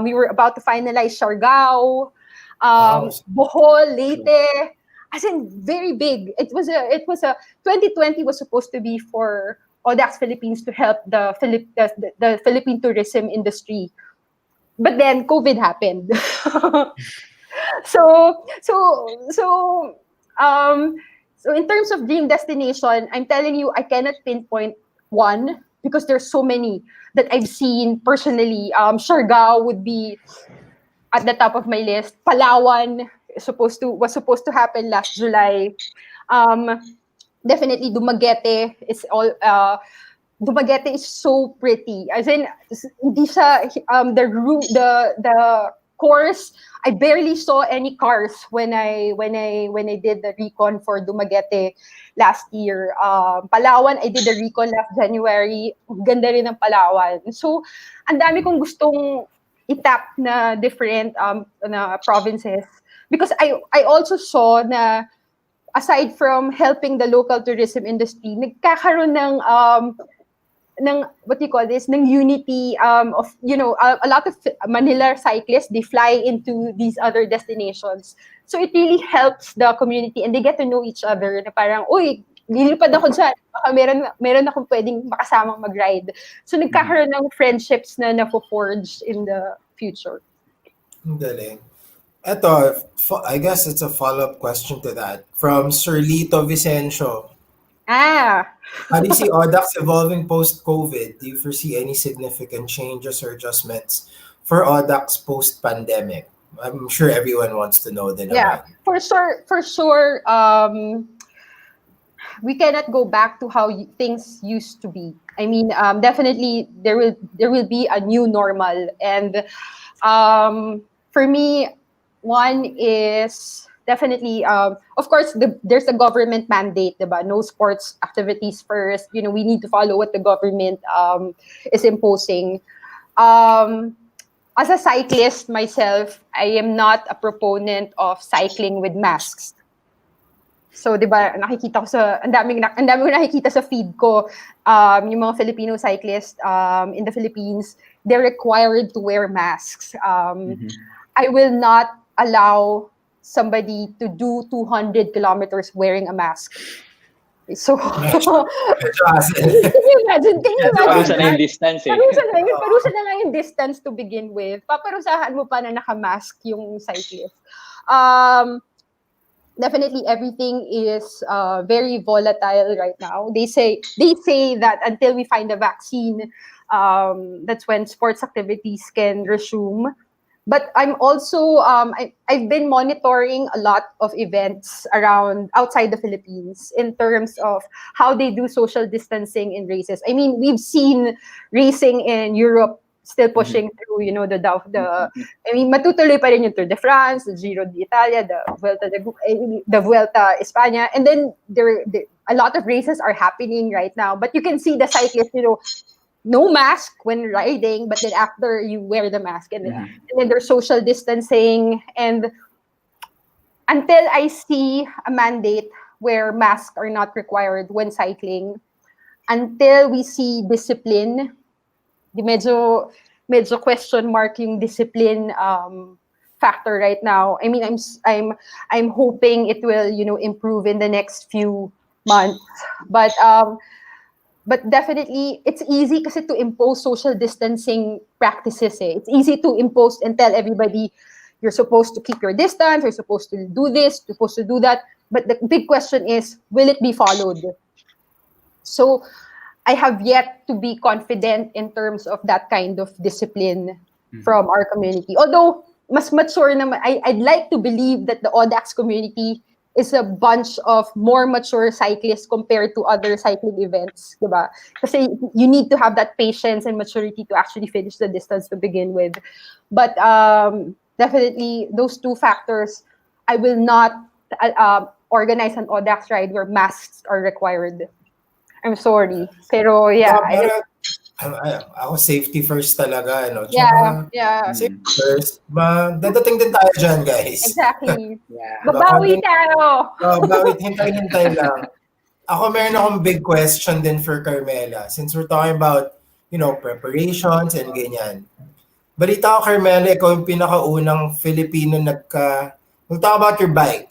We were about to finalize Siargao, Bohol, Leyte. As in, very big. It was a 2020 was supposed to be for Audax Philippines to help the Philippine tourism industry. But then COVID happened. So in terms of dream destination, I'm telling you, I cannot pinpoint one because there's so many that I've seen personally. Siargao would be at the top of my list. Palawan was supposed to happen last July. Definitely Dumaguete is all. Dumaguete is so pretty. As in, hindi siya, the course, I barely saw any cars when I did the recon for Dumaguete last year. Palawan, I did the recon last January. Ganda rin ng Palawan. So, ang dami kong gustong itap na different na provinces. Because I also saw na aside from helping the local tourism industry, nagkakaroon ng what do you call this, ng unity of a lot of Manila cyclists, they fly into these other destinations, so it really helps the community and they get to know each other na parang uy, lilipad ako dyan, baka meron akong pwedeng makasamang mag-ride, so nagkakaroon ng friendships na na-forge in the future. Galing. Eto, I guess it's a follow-up question to that from Sir Lito Vicencio. How do you see Audax evolving post-COVID? Do you foresee any significant changes or adjustments for Audax post-pandemic? I'm sure everyone wants to know the Yeah, for sure. We cannot go back to how things used to be. I mean, definitely there will be a new normal, and for me, one is definitely, of course, there's a government mandate, diba? No sports activities first. We need to follow what the government is imposing. As a cyclist myself, I am not a proponent of cycling with masks. So, diba, nakikita ko ang dami ko nakikita sa feed ko, yung mga Filipino cyclists in the Philippines, they're required to wear masks. I will not allow somebody to do 200 kilometers wearing a mask. So, can you imagine? Parusa na yung distance eh. Parusa na nga yung distance to begin with. Paparusahan mo pa na naka-mask yung cyclist. Definitely everything is very volatile right now. They say that until we find a vaccine, that's when sports activities can resume. But I'm also I've been monitoring a lot of events around outside the Philippines in terms of how they do social distancing in races. I mean, we've seen racing in Europe still pushing through, I mean, matutuloy pa rin yung Tour de France, the Giro d'Italia, the Vuelta España, and then a lot of races are happening right now. But you can see the cyclists, no mask when riding, but then after you wear the mask, and then there's social distancing. And until I see a mandate where masks are not required when cycling. Until we see discipline, medyo question mark yung discipline factor right now. I mean, I'm hoping it will, improve in the next few months. But definitely, it's easy kasi to impose social distancing practices. It's easy to impose and tell everybody, you're supposed to keep your distance, you're supposed to do this, you're supposed to do that. But the big question is, will it be followed? So I have yet to be confident in terms of that kind of discipline from our community. Although, mas mature naman, I'd like to believe that the Audax community is a bunch of more mature cyclists compared to other cycling events, diba? Kasi you need to have that patience and maturity to actually finish the distance to begin with. But definitely, those two factors, I will not organize an Audax ride where masks are required. I'm sorry. Pero yeah. Ako safety first talaga. Yeah. Safety first. Dadating din tayo dyan, guys. Exactly. Yeah. Babawi tayo. Bawit, hintay lang. Ako meron akong big question din for Carmela. Since we're talking about, preparations and ganyan. Balita ko, Carmela, ikaw yung pinakaunang Filipino we'll talk about your bike.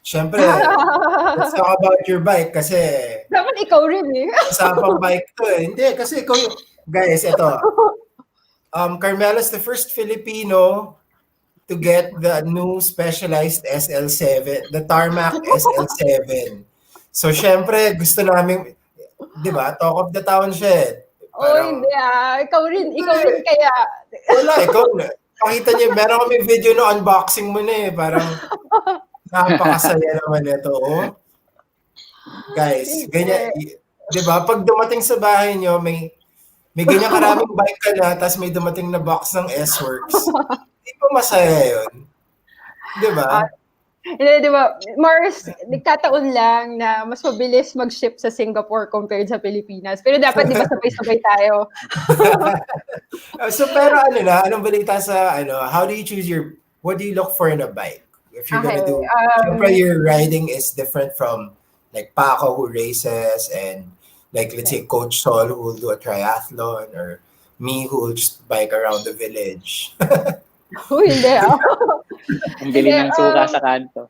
Siyempre, let's talk about your bike kasi dapat ikaw rin usapang bike to Hindi, kasi ikaw yung... Guys, ito. Carmela's the first Filipino to get the new specialized SL7, the Tarmac SL7. So, syempre, gusto namin, di ba, talk of the town siya. Hindi Ikaw rin kaya. Wala, ikaw na. Pakita niyo, meron kami video no unboxing mo na parang napakasaya naman ito, Guys, ganyan, di ba? Pag dumating sa bahay niyo, may ganyan karaming bike ka na, tapos may dumating na box ng S-Works. Di ba masaya yun? Di ba? Di ba, Mars, nagkataon lang na mas mabilis mag-ship sa Singapore compared sa Pilipinas. Pero dapat, di ba, sabay-sabay tayo? So, pero anong balita sa, how do you choose what do you look for in a bike? If you're gonna do, syempre your riding is different from like Paco who races and like let's say Coach Sol who will do a triathlon or me who will just bike around the village. Hindi Ang bili ng suka sa kanto.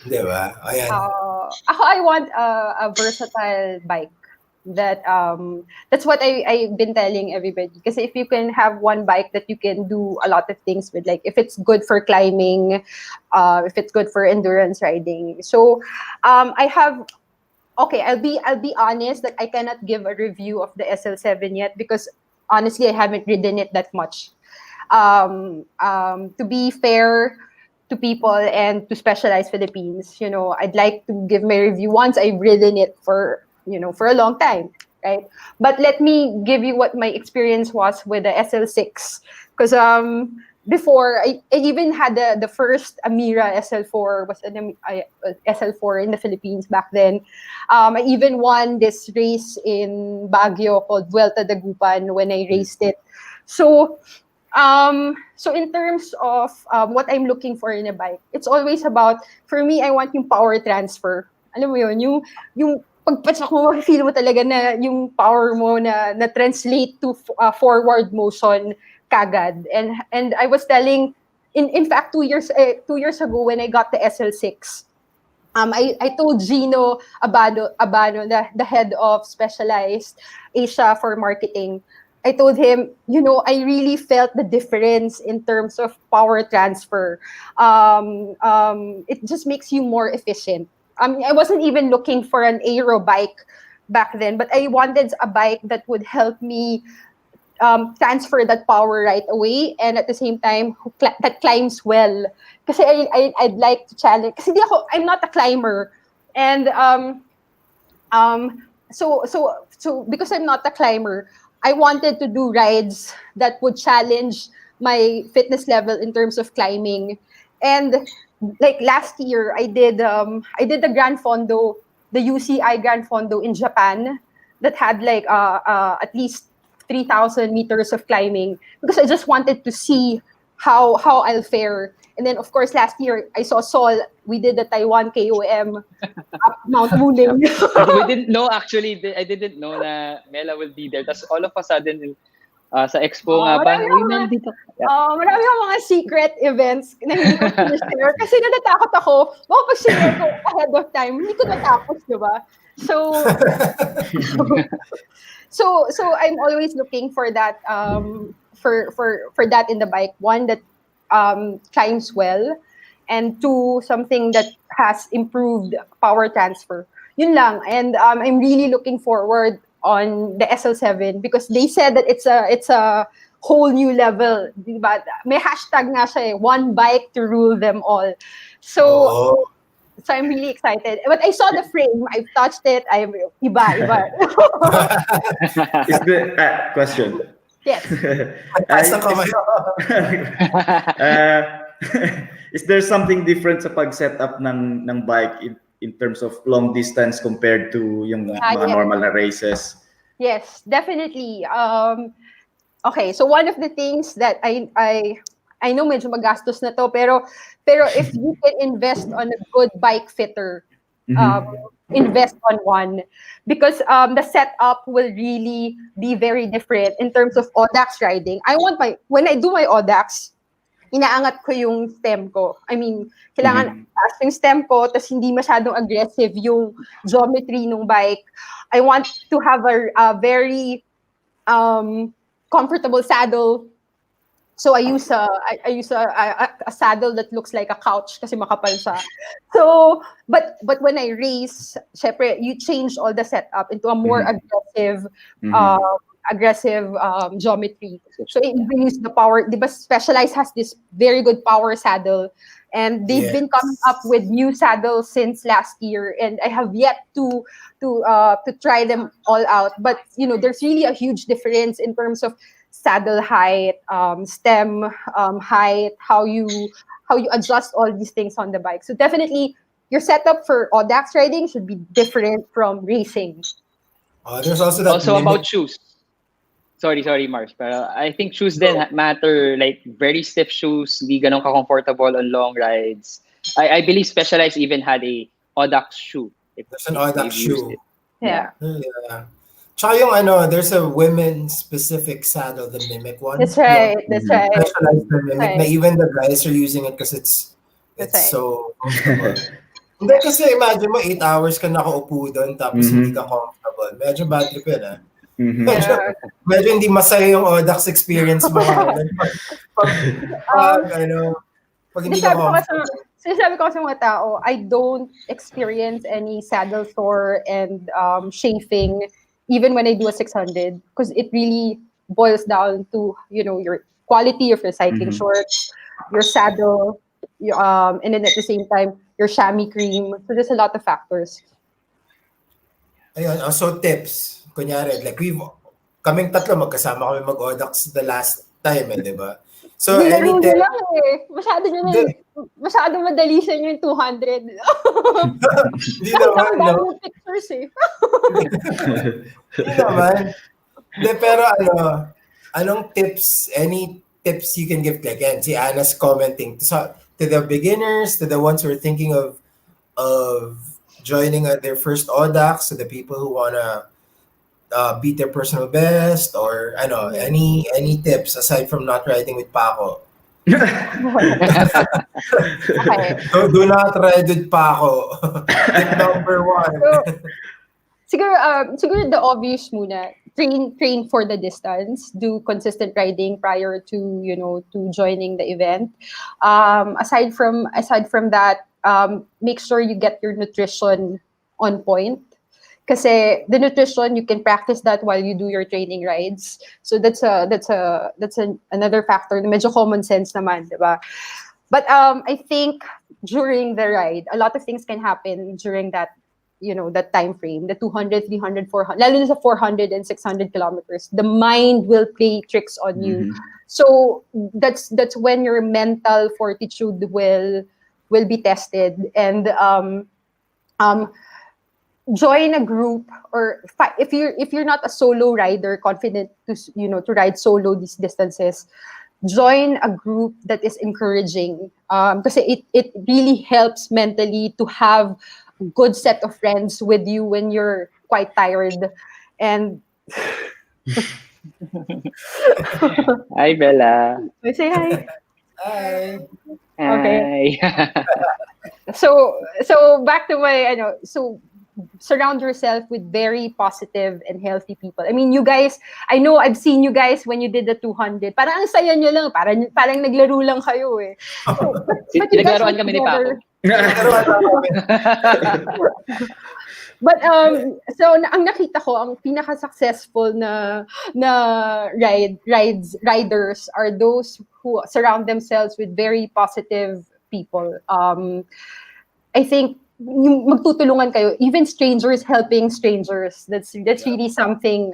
Di ba? Ayan. Ako, I want a versatile bike. That's what I've been telling everybody. Because if you can have one bike that you can do a lot of things with, like if it's good for climbing, if it's good for endurance riding. So I'll be honest that I cannot give a review of the SL7 yet because honestly I haven't ridden it that much. To be fair to people and to Specialized Philippines, I'd like to give my review once I've ridden it for a long time, right? But let me give you what my experience was with the SL6. Because before, I even had the first Amira SL4, was an SL4 in the Philippines back then. I even won this race in Baguio called Vuelta Dagupan when I raced it. So in terms of what I'm looking for in a bike, it's always about, for me, I want yung power transfer. Alam mo yun, yung pagpatsak mo, feel mo talaga na yung power mo na translate to forward motion kagad. And I was telling, in fact, 2 years ago when I got the SL6, I told Gino Abano, the head of Specialized Asia for marketing, I told him, I really felt the difference in terms of power transfer. It just makes you more efficient. I wasn't even looking for an aero bike back then, but I wanted a bike that would help me transfer that power right away and at the same time that climbs well. Kasi I'd like to challenge. Kasi I'm not a climber, and so because I'm not a climber, I wanted to do rides that would challenge my fitness level in terms of climbing. And like last year, I did the Grand Fondo, the UCI Grand Fondo in Japan that had like at least 3,000 meters of climbing because I just wanted to see how I'll fare. And then, of course, last year, I saw Sol. We did the Taiwan KOM up Mount Wuling. We didn't know actually. I didn't know na Mela will be there. Tapos all of a sudden, sa expo nga ba, uy, Mela dito. Marami akong mga secret events na hindi ko share kasi natatakot ako. Baka pag share ko ahead of time, hindi ko natapos, di ba? So, so I'm always looking for that, for that in the bike. One, that climbs well, and two, something that has improved power transfer. Yun lang. And I'm really looking forward on the SL7 because they said that it's a whole new level, diba? May hashtag nga siya, one bike to rule them all. So I'm really excited. But I saw the frame, I've touched it, iba. Is the question? Yes. Is there something different sa pag-set up ng bike in terms of long distance compared to yung mga normal na races? Yes, definitely. Okay, so one of the things that I know medyo magastos na to, pero if you can invest on a good bike fitter, invest on one, because the setup will really be very different in terms of Audax riding. When I do my Audax, inaangat ko yung stem ko. I mean, kailangan taas yung stem ko, tas hindi masyadong aggressive yung geometry ng bike. I want to have a very comfortable saddle. So I use a saddle that looks like a couch kasi makapal siya. So, but when I race, syempre, you change all the setup into a more aggressive geometry. So it brings the power. Diba Specialized has this very good power saddle, and they've been coming up with new saddles since last year, and I have yet to try them all out. But there's really a huge difference in terms of saddle height, stem height, how you adjust all these things on the bike. So definitely, your setup for Audax riding should be different from racing. There's also that about shoes. Sorry, Mars. Pero I think shoes then matter. Like very stiff shoes, hindi ganun ka-comfortable on long rides. I believe Specialized even had a Audax shoe. There's an Audax shoe. Yeah. Tsaka yung there's a women-specific saddle, the Mimic one. That's right. Specialized the Mimic. Na even the guys are using it because it's so comfortable. Hindi kasi imagine mo 8 hours ka nakaupo doon tapos hindi ka comfortable. Medyo bad trip yun, Medyo hindi masaya yung Audax experience mo. Pag hindi ka comfortable. Sinasabi ko sa mga tao, I don't experience any saddle sore and chafing even when I do a 600, because it really boils down to your quality of your cycling shorts, your saddle, and then at the same time your chamois cream. So there's a lot of factors. Ayun, also tips. Kunyari, like kaming tatlo magkasama kami mag-Audax the last time, di ba? So any tip? Masyado madali sa inyo yung 200. Hindi naman, no? Pictures Hindi naman. Pero anong tips, any tips you can give? Like, again, si Anna's commenting to the beginners, to the ones who are thinking of joining their first Audax, to the people who wanna beat their personal best, or any tips aside from not riding with Paco? Okay. Do not ride with Paco. Tip number 1. Siguro the obvious muna. Train for the distance. Do consistent riding prior to joining the event. Aside from that, make sure you get your nutrition on point. Kasi the nutrition, you can practice that while you do your training rides. So that's another factor. Medyo common sense naman, diba? But I think during the ride, a lot of things can happen during that that time frame, the 200, 300, 400, lalo na sa 400 and 600 kilometers. The mind will play tricks on you. So that's when your mental fortitude will be tested, and join a group, or if you're not a solo rider, confident to ride solo these distances, join a group that is encouraging. Kasi it really helps mentally to have a good set of friends with you when you're quite tired. And Hi, Bella. say hi. Hi. Okay. Hi. So back to my so surround yourself with very positive and healthy people. I mean, you guys, I know I've seen you guys when you did the 200. Parang ang saya nyo lang, parang naglaro lang kayo eh. So, but you guys Naglaruan were kami ni Paco. But so ang nakita ko, ang pinaka-successful na riders are those who surround themselves with very positive people. I think yung magtutulungan kayo, even strangers helping strangers. That's really something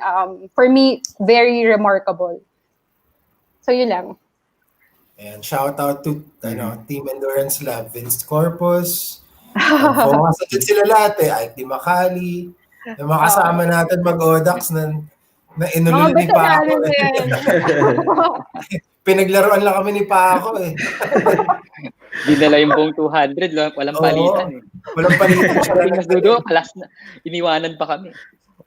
for me very remarkable. So yun lang. And shout out to Team Endurance Lab, Vince Corpus. Focus din sila lahat IT Makali. Yung mga kasama natin mag-Audax na inulol ni Paco. Pinaglaruan lang kami ni Paco eh. Dinala yung buong 200, walang palitan eh. Walang palitan siya. Mas dudo, alas na. Iniwanan pa kami.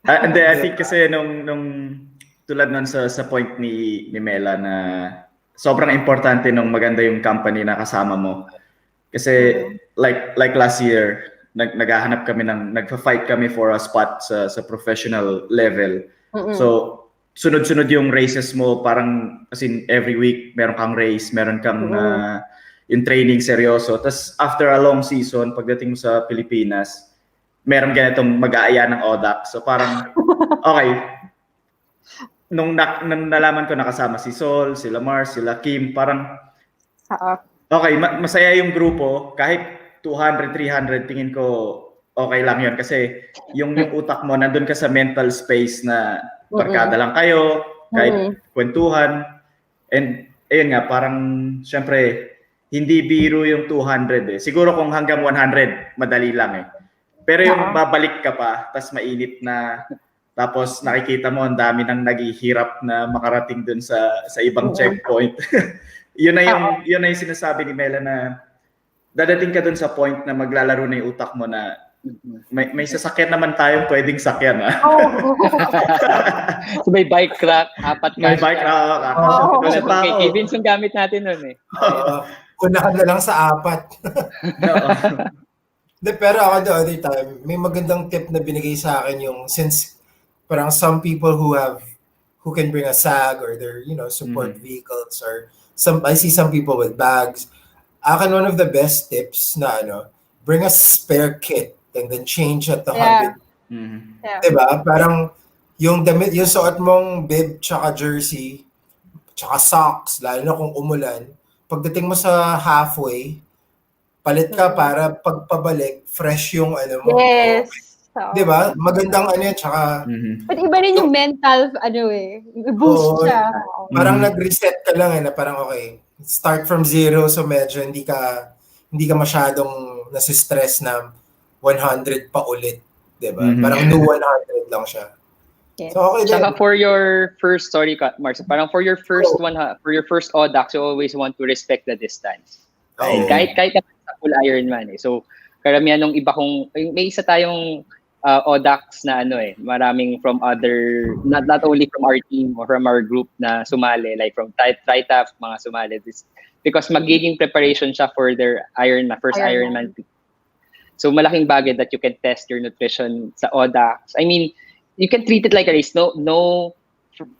And I think kasi nung tulad nun sa point ni Mela na sobrang importante nung maganda yung company na kasama mo. Kasi like last year, naghahanap kami nagfa-fight kami for a spot sa professional level. So sunod-sunod yung races mo, parang as in every week meron kang race, meron kang yung training seryoso. Tapos after a long season, pagdating mo sa Pilipinas, meron ganitong mag-aaya ng Audax. So parang, okay. Nung nalaman ko nakasama si Sol, sila Mars, sila Kim, parang, okay, masaya yung grupo. Kahit 200, 300, tingin ko okay lang yun. Kasi yung utak mo, nandun ka sa mental space na barkada lang kayo, kahit kwentuhan. And ayun nga, parang, syempre, hindi biro yung 200 eh. Siguro kung hanggang 100, madali lang eh. Pero yung babalik ka pa, tas mainit na, tapos nakikita mo ang dami nang naghihirap na makarating dun sa ibang checkpoint. yun na yung sinasabi ni Mela na dadating ka dun sa point na maglalaro na yung utak mo na may sasakyan naman tayong pwedeng sakyan. So may bike rack, 4 May bike rack. Kay Kevin yung gamit natin nun eh. Kunahan na lang sa 4. Pero ako the other time, may magandang tip na binigay sa akin yung since parang some people who can bring a SAG or their support vehicles or I see some people with bags. Akin one of the best tips na bring a spare kit and then change at the 100. Diba? Parang yung damit, yung suot mong bib tsaka jersey tsaka socks, lalo na kung umulan, pagdating mo sa halfway, palit ka para pagpabalik, fresh yung mo. Yes. Diba? Magandang yan, tsaka... But iba rin yung mental, boost siya. Parang nag-reset ka lang na parang okay, start from zero, so medyo hindi ka masyadong nasistress na 100 pa ulit. Diba? Parang new 100 lang siya. Yes. So okay din. Saka for your first, sorry Mars, parang for your first for your first Audax, you always want to respect the distance. Kahit sa full Ironman eh. So karamihan ng iba may isa tayong Audax na maraming from other, not only from our team or from our group na sumali, like from TriTAF, mga sumali. Because magiging preparation siya for their first Ironman. So malaking bagay that you can test your nutrition sa Audax. I mean, you can treat it like a race. No,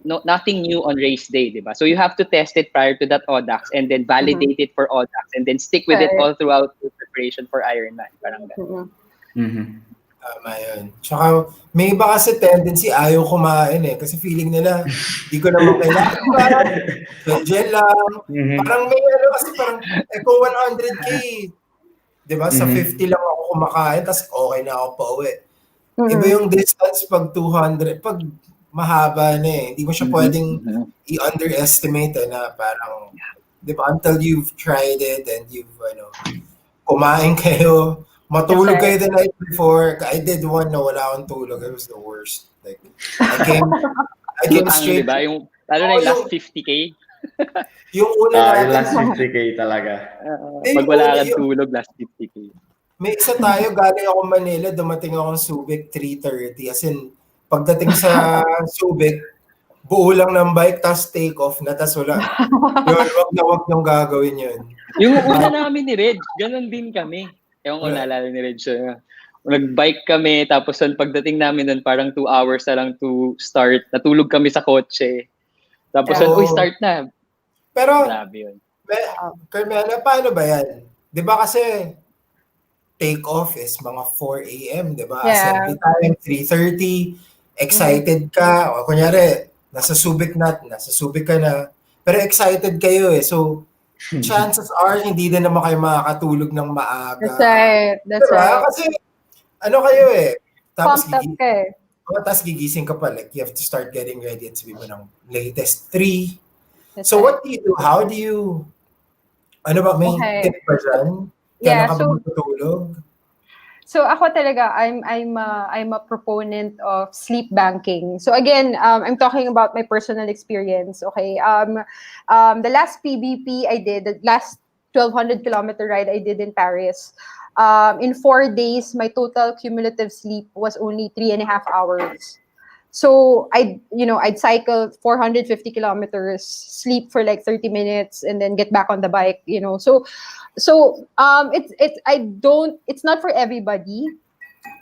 nothing new on race day, diba? So you have to test it prior to that Audax and then validate it for Audax and then stick with it all throughout the preparation for Ironman. Parang gano'n. Tama yun. Tsaka may iba kasi tendency ayaw kumain kasi feeling nila di ko naman kailangan. Gel lang. Parang may kasi parang kung 100K, diba? Sa 50 lang ako kumakain tapos okay na ako pa uwi. Iba yung distance pag 200, pag mahaba na Hindi mo siya pwedeng i-underestimate na parang, di ba, until you've tried it and you've, kumain kayo, matulog kayo the night before. I did one na wala akong tulog. It was the worst. Like, I came straight. Diba? Lalo na yung last 50K. Yung una Yung natin, last 50K talaga. Pag wala kang tulog, last 50K. may isa tayo, galing ako Manila, dumating akong Subic 3:30. As in, pagdating sa Subic, buo lang ng bike, tas take off na, tas wala. Yun, wag niyong gagawin yun. Yung una namin ni Reg, ganun din kami. Ewan ko naalala ni Reg. Nag-bike kami, tapos pagdating namin doon, parang 2 hours na lang to start. Natulog kami sa kotse. Tapos uy, start na. Pero, grabe yun. Carmela, paano ba yan? Di ba kasi, take off is mga 4 a.m., di ba? Assembly time, 3:30, excited ka. O kunyari, nasa Subic ka na. Pero excited kayo eh. So, chances are, hindi din naman kayo makakatulog ng maaga. That's right. Kasi, ano kayo eh. Tapos, pumped up ka eh. Tapos gigising ka pa, like, you have to start getting ready at sabi mo ng latest 3. That's So, right. what do you do? How do you, ano ba, may tip ba dyan? Kailan ka ba matutulog? So ako talaga, I'm a proponent of sleep banking. So again, I'm talking about my personal experience. Okay, the last PBP I did, the last 1,200-kilometer ride I did in Paris. In 4 days, my total cumulative sleep was only 3.5 hours. So I'd cycle 450 kilometers, sleep for like 30 minutes, and then get back on the bike. It's not for everybody.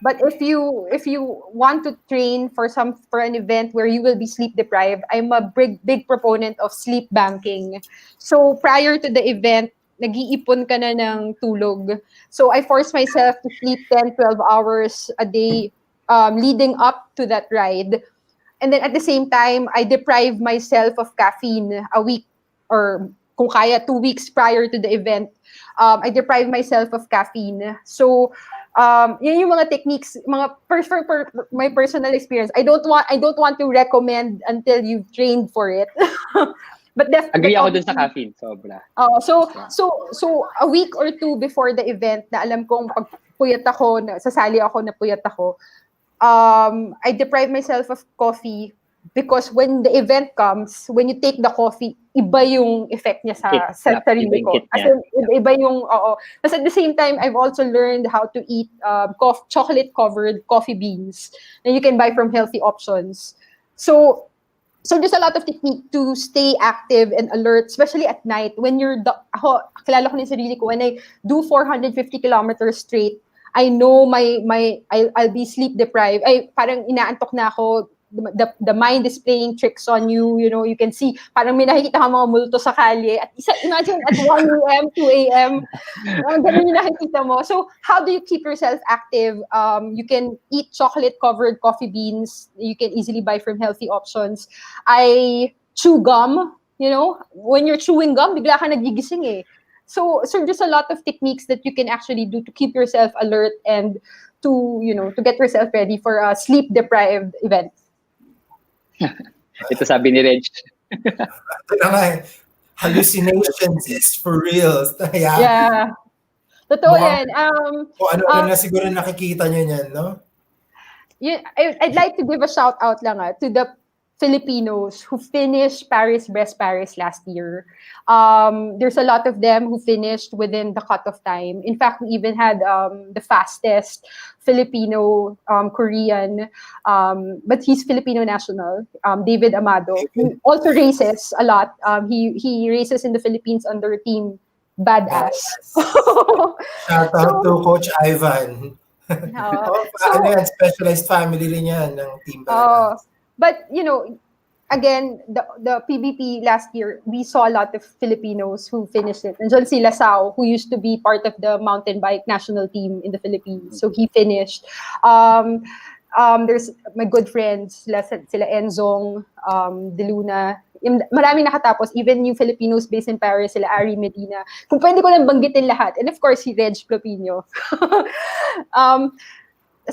But if you want to train for an event where you will be sleep deprived, I'm a big proponent of sleep banking. So prior to the event, nag-iipon ka na ng tulog. So I force myself to sleep 10, 12 hours a day leading up to that ride. And then at the same time, I deprive myself of caffeine a week, or kung kaya 2 weeks prior to the event. I deprive myself of caffeine. So yun yung mga techniques, mga my personal experience. I don't want to recommend until you've trained for it. But agree ako dun sa caffeine, sobra. So a week or 2 before the event, na alam kong pag puyat ako, sasali ako na puyat ako, I deprive myself of coffee, because when the event comes, when you take the coffee, iba yung effect niya sa sarili ko. As in, iba yung, But at the same time, I've also learned how to eat chocolate-covered coffee beans that you can buy from healthy options. So there's a lot of technique to stay active and alert, especially at night. When kilala ko na yung sarili ko, when I do 450 kilometers straight, I know I'll be sleep deprived. Parang inaantok na ako. The mind is playing tricks on you. You can see, parang may nakikita ka mga multo sa kalye. At imagine at 1 a.m., 2 a.m., ganun yung nakikita mo. So how do you keep yourself active? You can eat chocolate-covered coffee beans. You can easily buy from healthy options. I chew gum. When you're chewing gum, bigla ka nagigising eh. So there's a lot of techniques that you can actually do to keep yourself alert and to get yourself ready for a sleep-deprived event. Ito sabi ni Reg. Ito na nga eh. Hallucinations is for real. Yeah. Totoo yan. Ano na siguro nakikita nyo yan, no? I'd like to give a shout out lang to the Filipinos who finished Paris last year. There's a lot of them who finished within the cutoff time. In fact, we even had the fastest Filipino Korean, but he's Filipino national, David Amado, who also races a lot. He races in the Philippines under team Badass. Shout out to Coach Ivan. Specialized family rin yan ng team Badass. But again, the PBP last year, we saw a lot of Filipinos who finished it. And John Silasao, who used to be part of the mountain bike national team in the Philippines, so he finished. There's my good friends, sila Enzong, De Luna. Maraming nakatapos, even yung Filipinos based in Paris, sila Ari Medina. Kung pwede ko lang banggitin lahat. And of course, si Reg Plopino.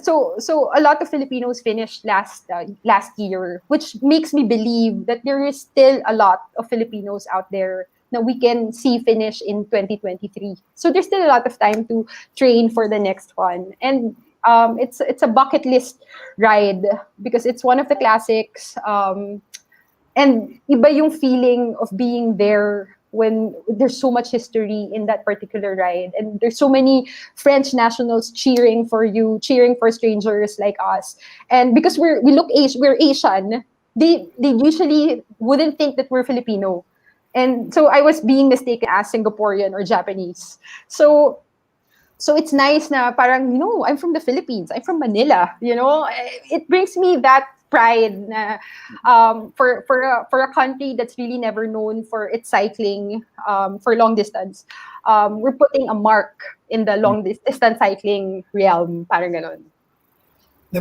So a lot of Filipinos finished last year, which makes me believe that there is still a lot of Filipinos out there that we can see finish in 2023. So there's still a lot of time to train for the next one, and it's a bucket list ride because it's one of the classics. And iba yung feeling of being there when there's so much history in that particular ride, and there's so many French nationals cheering for you, cheering for strangers like us. And because we're Asian, they usually wouldn't think that we're Filipino. And so I was being mistaken as Singaporean or Japanese. So it's nice na parang, I'm from the Philippines. I'm from Manila. It brings me that pride na for a country that's really never known for its cycling for long distance. We're putting a mark in the long distance cycling realm. Parang ganon.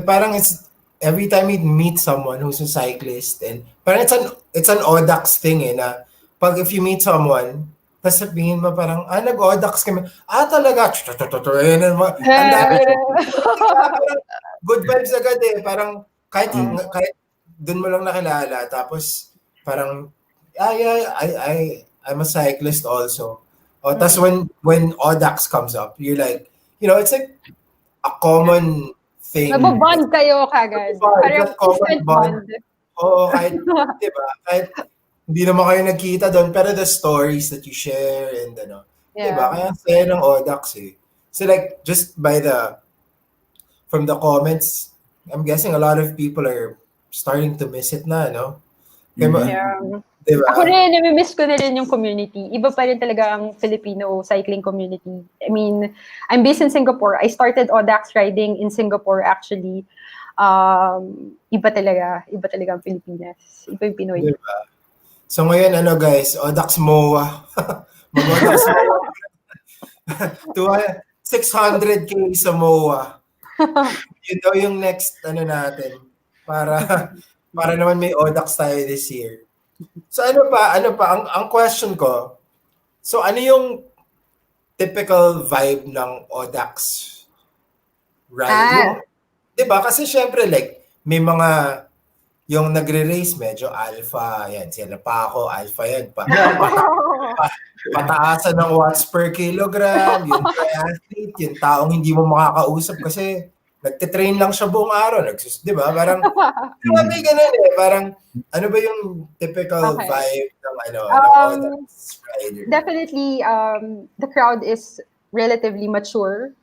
Parang it's every time you meet someone who's a cyclist, and parang it's an Audax thing na pag if you meet someone, tapos sabihin mo parang, nag-Audax kami. Talaga. Ang dami. Good vibes agad Parang kahit dun mo lang nakilala, tapos parang, I'm a cyclist also. Tapos when Audax comes up, you're like, it's like a common thing. Nababond kayo kagad. Parang common bond. Oo, kahit, diba? Kahit hindi naman kayo nagkita doon, pero the stories that you share and diba? Kaya saya ng Audax So like, just from the comments, I'm guessing a lot of people are starting to miss it na, no? Diba? Ako rin, nami-miss ko na rin yung community. Iba pa rin talaga ang Filipino cycling community. I mean, I'm based in Singapore. I started Audax riding in Singapore actually. Iba talaga ang Pilipinas. Iba yung Pinoy. Diba? So ngayon, guys, Audax MOA. Mag-Audax MOA. 600K sa MOA. Yun daw yung next natin para naman may Audax tayo this year. So ano pa ang question ko, so ano yung typical vibe ng Audax ride? Diba? Kasi syempre like may mga yung nagre-race medyo alpha, yan sila pa ako, alpha yan pataasan ng watts per kilogram, yung triathlete, yung taong hindi mo makakausap kasi nagte-train lang siya buong araw, di ba? Parang, may ganun parang, ano ba yung typical vibe ng Audax rider? Definitely, the crowd is relatively mature.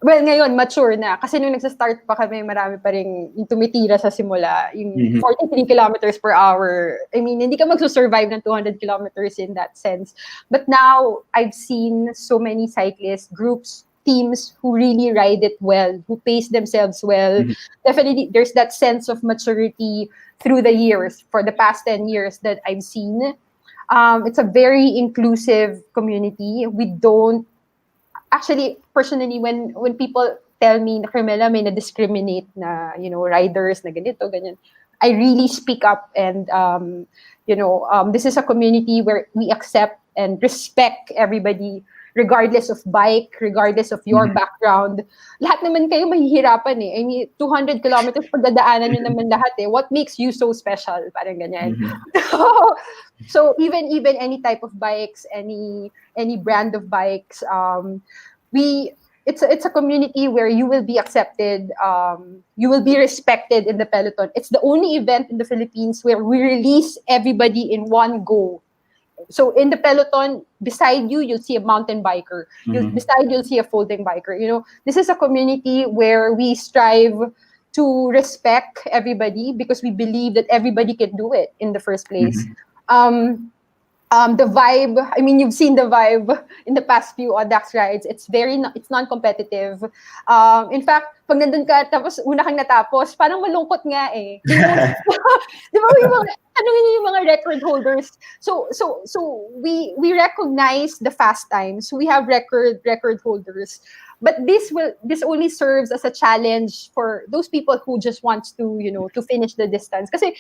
Well, ngayon, mature na. Kasi nung nagsa-start pa kami, marami pa rin yung tumitira sa simula. Yung 43 kilometers per hour. I mean, hindi ka magsusurvive ng 200 kilometers in that sense. But now, I've seen so many cyclists, groups, teams who really ride it well, who pace themselves well. Definitely, there's that sense of maturity through the years, for the past 10 years that I've seen. It's a very inclusive community. We don't, actually, personally, when people tell me na Carmela may na-discriminate na, riders na ganito, ganyan, I really speak up and, this is a community where we accept and respect everybody, regardless of bike, regardless of your background. Lahat naman kayo mahihirapan I mean, 200 kilometers pagdadaanan nyo naman lahat What makes you so special? Parang ganyan. So even any type of bikes, any brand of bikes, it's a community where you will be accepted, you will be respected in the peloton. It's the only event in the Philippines where we release everybody in one go. So in the peloton, beside you, you'll see a mountain biker. Beside you'll see a folding biker. This is a community where we strive to respect everybody because we believe that everybody can do it in the first place. The vibe, I mean, you've seen the vibe in the past few Audax rides. It's non-competitive. In fact, pag nandun ka, tapos una kang natapos, parang malungkot nga Di ba tanungin niyo yung mga record holders. So we recognize the fast times. We have record holders. But this only serves as a challenge for those people who just want to, to finish the distance. Kasi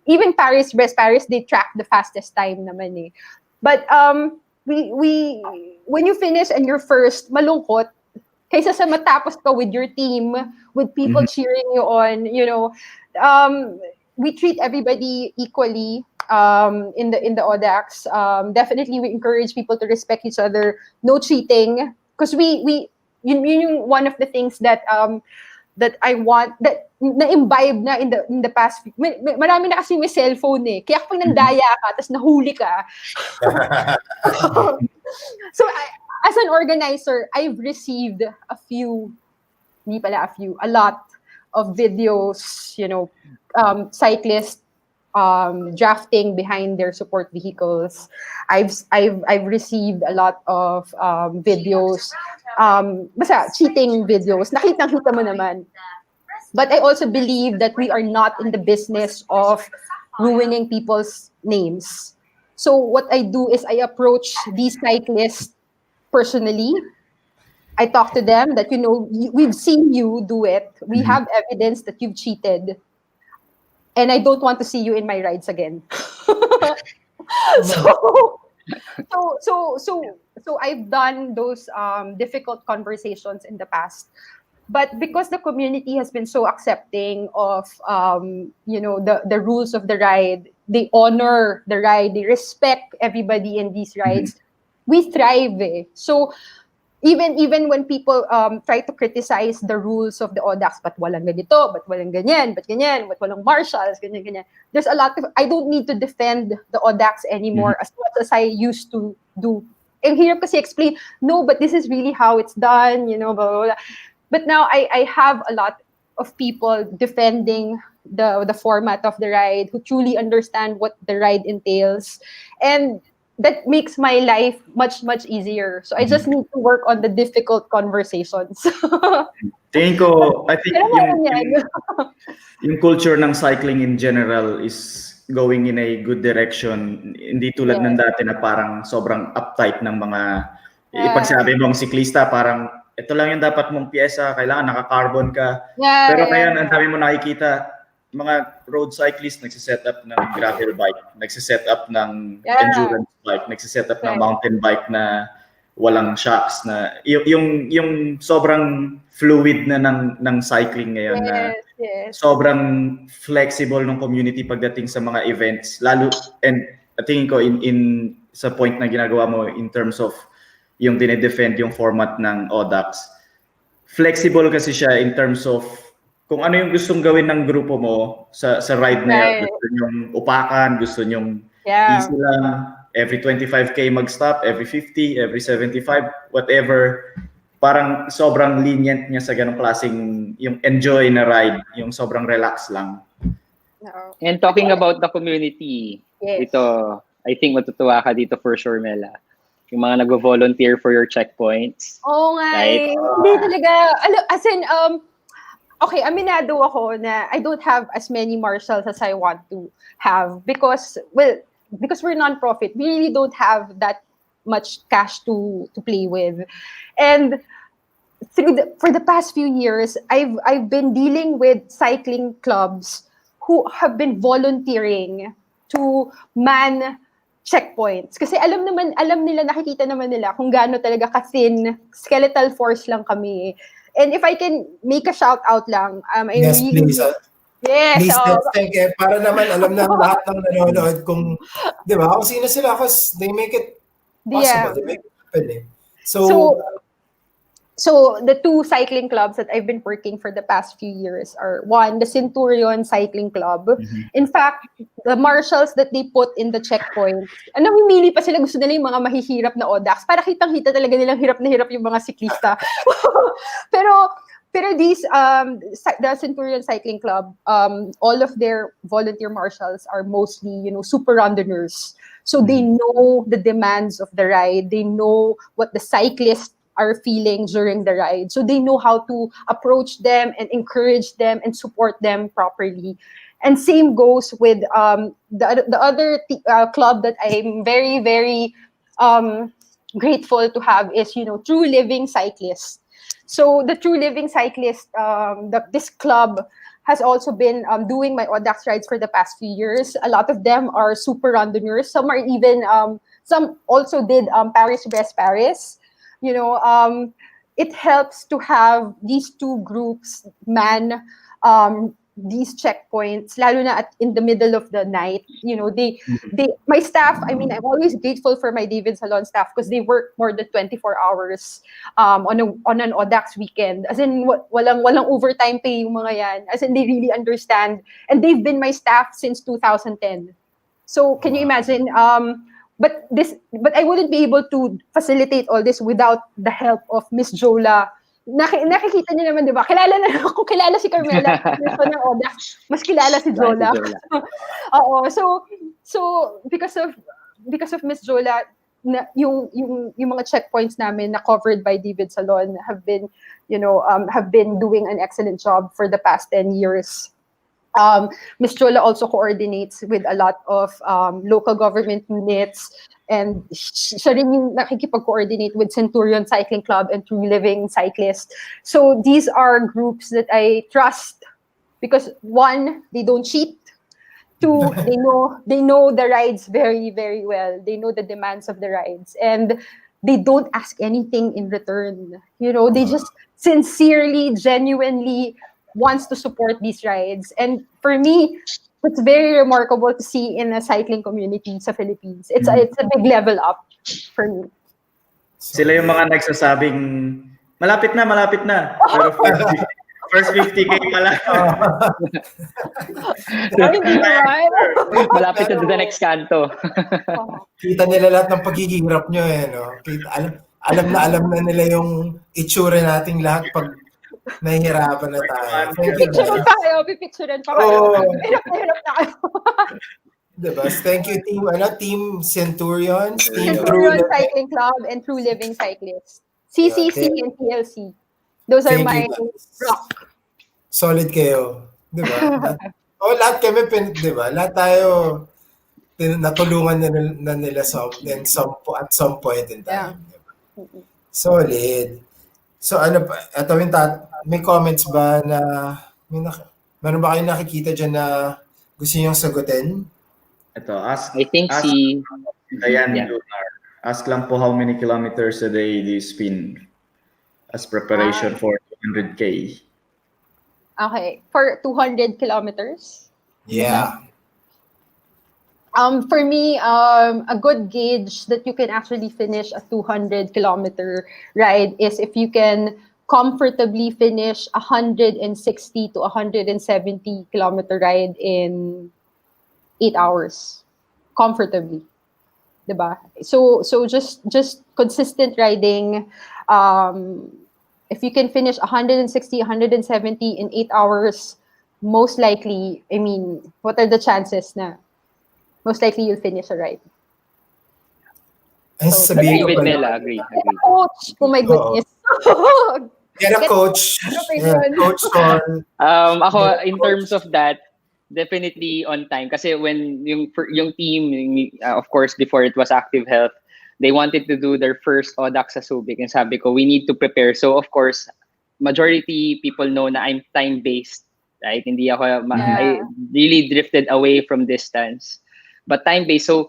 even Paris, they track the fastest time naman But we when you finish and you're first, malungkot, kaysa sa matapos ka with your team, with people cheering you on, we treat everybody equally in the Audax. Definitely, we encourage people to respect each other. No cheating, because we one of the things that that I want, that na-imbibe na in the past. Marami na kasi may cellphone eh. Kaya kapag nandaya ka, tapos nahuli ka. So, as an organizer, I've received a lot of videos, cyclists drafting behind their support vehicles. I've received a lot of videos, basta cheating videos. Nakita mo naman. But I also believe that we are not in the business of ruining people's names. So what I do is I approach these cyclists personally. I talk to them that, we've seen you do it. We have evidence that you've cheated. And I don't want to see you in my rides again. So I've done those difficult conversations in the past. But because the community has been so accepting of the rules of the ride, they honor the ride, they respect everybody in these rides, we thrive. So even when people try to criticize the rules of the Audax, but walang ganito, but walang ganyan, but walang marshals, ganyan. There's a lot of, I don't need to defend the Audax anymore as much as I used to do. And here kasi explain, no, but this is really how it's done, blah, blah, blah. But now I have a lot of people defending the format of the ride, who truly understand what the ride entails. And that makes my life much, much easier. So I just need to work on the difficult conversations. I think yung culture ng cycling in general is going in a good direction. Hindi tulad ng dati na parang sobrang uptight ng mga, pag sinabi mong siklista, parang ito lang yung dapat mong pyesa, kailangan naka-carbon ka. Pero ngayon, ang dami mo nakikita, mga road cyclists nagsiset up ng gravel bike, nagsiset up ng endurance bike, nagsiset up ng mountain bike na walang shocks, na yung sobrang fluid na ng cycling ngayon, na sobrang flexible ng community pagdating sa mga events, lalo, and I think ko in sa point na ginagawa mo in terms of yung dinedefend yung format ng Audax. Flexible kasi siya in terms of kung ano yung gustong gawin ng grupo mo sa ride na yun. Gusto nyong upakan, gusto nyong easy lang, every 25k mag-stop, every 50, every 75, whatever. Parang sobrang lenient niya sa ganong klaseng yung enjoy na ride, yung sobrang relax lang. And talking about the community, ito, I think matutuwa ka dito for sure, Mela. Yung mga nag-volunteer for your checkpoints. Oo nga right? Hindi talaga, as in, okay, aminado ako na I don't have as many marshals as I want to have because we're non-profit. We really don't have that much cash to play with. And for the past few years, I've been dealing with cycling clubs who have been volunteering to man checkpoints. Kasi alam nila, nakikita naman nila kung gaano talaga ka-thin, skeletal force lang kami. And if I can make a shout out lang, yes, please. Yes. Please, thank you. Para naman alam na lahat ng nanonood kung, di ba, kung sino sila, because they make it possible. They make it happen. So the two cycling clubs that I've been working for the past few years are, one, the Centurion Cycling Club. In fact, the marshals that they put in the checkpoint, namimili pa sila, gusto nila yung mga mahihirap na Audax para kitang-kita talaga nilang hirap na hirap yung mga siklista. pero these the Centurion Cycling Club, all of their volunteer marshals are mostly, super randonneurs. So they know the demands of the ride. They know what the cyclists are feeling during the ride. So they know how to approach them and encourage them and support them properly. And same goes with the other club that I'm very, very grateful to have is, True Living Cyclists. So the True Living Cyclist, this club has also been doing my Audax rides for the past few years. A lot of them are super randonneurs. Some are even, some also did ParisRoubaix Paris. It helps to have these two groups man these checkpoints, lalo na in the middle of the night, my staff, I mean, I'm always grateful for my David Salon staff because they work more than 24 hours on an Audax weekend. As in, walang overtime pay yung mga yan. As in, they really understand. And they've been my staff since 2010. So, can you imagine? But I wouldn't be able to facilitate all this without the help of Miss Jola. Nakikita niyo naman, di ba? Kung kilala si Carmela, ng Audax, mas kilala si Jola. Oo. So because of Miss Jola, yung mga checkpoints namin na covered by David Salon have been doing an excellent job for the past 10 years. Miss Jola also coordinates with a lot of local government units, and siya rin yung nakikipag-coordinate with Centurion Cycling Club and True Living Cyclists. So these are groups that I trust because one, they don't cheat. Two, they know the rides very, very well. They know the demands of the rides, and they don't ask anything in return. They just sincerely, genuinely wants to support these rides. And for me, it's very remarkable to see in a cycling community sa Philippines. It's a big level up for me. Sila yung mga nagsasabing, malapit na. Pero first 50K pala. Malapit na to the next kanto. Kita nila lahat ng paghihirap nyo no? Alam na nila yung itsura nating lahat pag nahihirapan na tayo. Pipicturean pa kayo. Hirap na kayo. Diba? Thank you, Team Centurions, Centurion Cycling Club and True Living Cyclists. CCC and TLC. Those are my rock. Solid kayo. Diba? Lahat kami, diba? Lahat tayo natulungan na nila at some point in time. Yeah. Diba? Solid. So ito may comments ba na meron ba kayong nakikita dyan na gusto niyong sagutin? Ito, I think Diane Lunar. Ask lang po how many kilometers a day do you spin as preparation for 200K? Okay, for 200 kilometers? Yeah. For me, a good gauge that you can actually finish a 200-kilometer ride is if you can comfortably finish 160 to 170-kilometer ride in 8 hours, comfortably, diba? So just consistent riding. If you can finish 160, 170 in 8 hours, most likely, I mean, what are the chances na? Most likely you'll finish a ride. Sabihin ko pala. Agree. Coach, oh my goodness. Get a coach. Coach call. Ako, in terms of that, definitely on time. Kasi when yung team, of course, before it was Active Health, they wanted to do their first Audax sa Subic. And sabi ko, we need to prepare. So, of course, majority people know na I'm time-based. Right? Hindi ako, I really drifted away from distance. But time-based. So,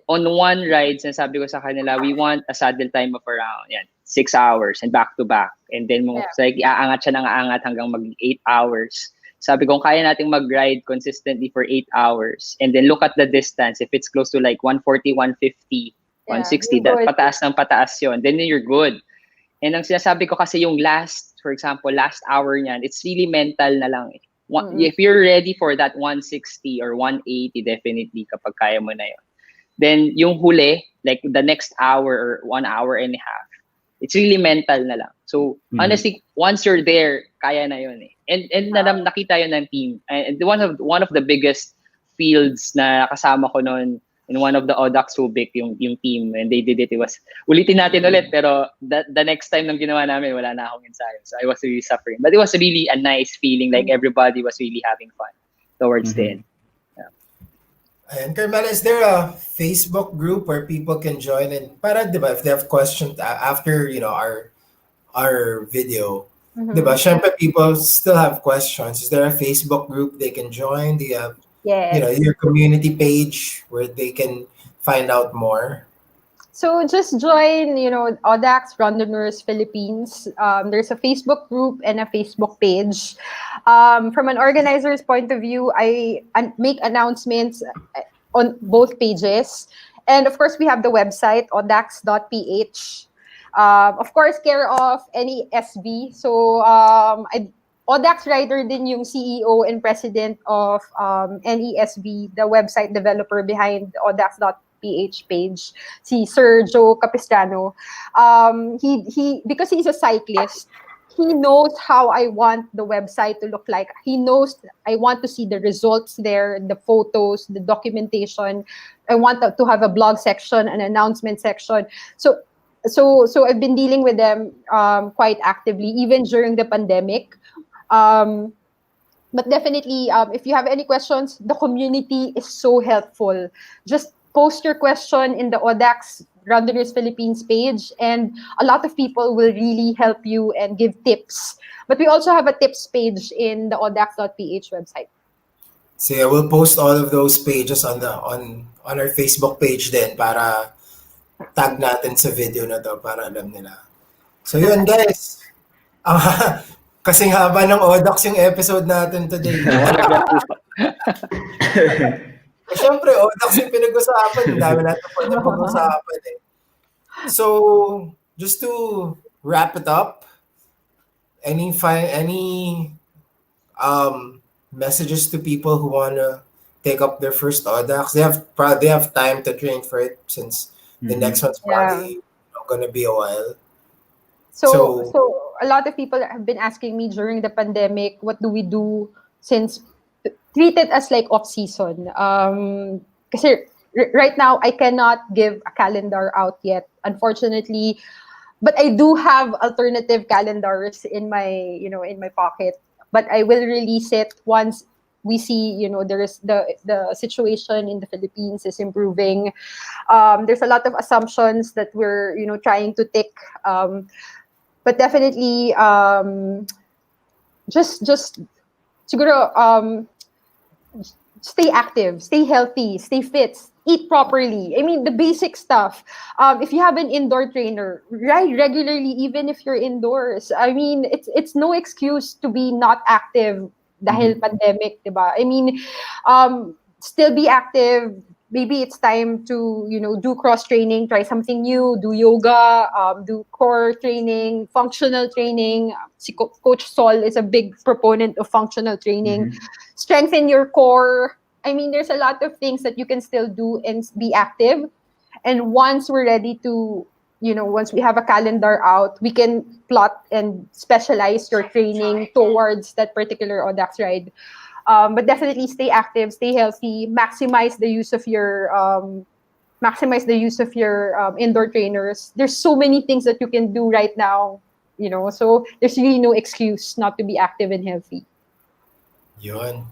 on one ride, sinasabi ko sa kanila, we want a saddle time of around 6 hours and back-to-back. And then, like, aangat siya ng aangat hanggang mag-8 hours. Sabi ko, kaya nating mag-ride consistently for 8 hours. And then, look at the distance. If it's close to like 140, 150, 160, that pataas ng pataas yun. Then, you're good. And ang sinasabi ko kasi yung for example, last hour niyan, it's really mental na lang. If you're ready for that 160 or 180, definitely kapag kaya mo na yun. Then yung huli, like the next hour or 1 hour and a half, it's really mental na lang. So honestly, once you're there, kaya na yun eh. And nakita yun ng team. And one of the biggest fields na kasama ko noon in one of the ODX Philippines, yung team, and they did it. It was, ulitin natin ulit, pero the next time nang ginawa namin, wala na akong ensayo. So I was really suffering. But it was really a nice feeling, like everybody was really having fun towards the end. Yeah. And Carmela, is there a Facebook group where people can join? And para, diba, if they have questions after, our video, diba, syempre people still have questions. Is there a Facebook group they can join? Do you have your community page where they can find out more? So just join, Audax Randonneurs Philippines. There's a Facebook group and a Facebook page. From an organizer's point of view, I make announcements on both pages. And of course, we have the website, audax.ph. Of course, care of any SB. So, Audax Rider din yung CEO and president of NESB, the website developer behind Audax.ph page, si Sir Joe Capistrano. He because he's a cyclist, he knows how I want the website to look like. He knows I want to see the results there, the photos, the documentation. I want to have a blog section, an announcement section. So I've been dealing with them quite actively, even during the pandemic. But definitely, if you have any questions, the community is so helpful. Just post your question in the Audax Randonneurs Philippines page, and a lot of people will really help you and give tips. But we also have a tips page in the audax.ph website. So yeah, we'll post all of those pages on our Facebook page din para tag natin sa video na to para alam nila. So yun guys. Kasing haba ng Audax yung episode natin today. Siyempre, Audax yung pinag-usapan. Ang dami natin po na pag-usapan eh. So, just to wrap it up, any messages to people who want to take up their first Audax? They have time to train for it since the next one's probably going to be a while. So a lot of people have been asking me during the pandemic, what do we do since treat it as like off season? Kasi right now I cannot give a calendar out yet, unfortunately, but I do have alternative calendars in my pocket. But I will release it once we see, there's the situation in the Philippines is improving. There's a lot of assumptions that we're, trying to tick. But definitely, just siguro, stay active, stay healthy, stay fit, eat properly. I mean, the basic stuff. If you have an indoor trainer, ride regularly, even if you're indoors. I mean, it's no excuse to be not active dahil pandemic, diba? I mean, still be active. Maybe it's time to, do cross-training, try something new, do yoga, do core training, functional training. Coach Sol is a big proponent of functional training. Strengthen your core. I mean, there's a lot of things that you can still do and be active. And once we're ready to, once we have a calendar out, we can plot and specialize your training towards that particular Audax ride. But definitely stay active, stay healthy, maximize the use of your indoor trainers. There's so many things that you can do right now, so there's really no excuse not to be active and healthy. Yun.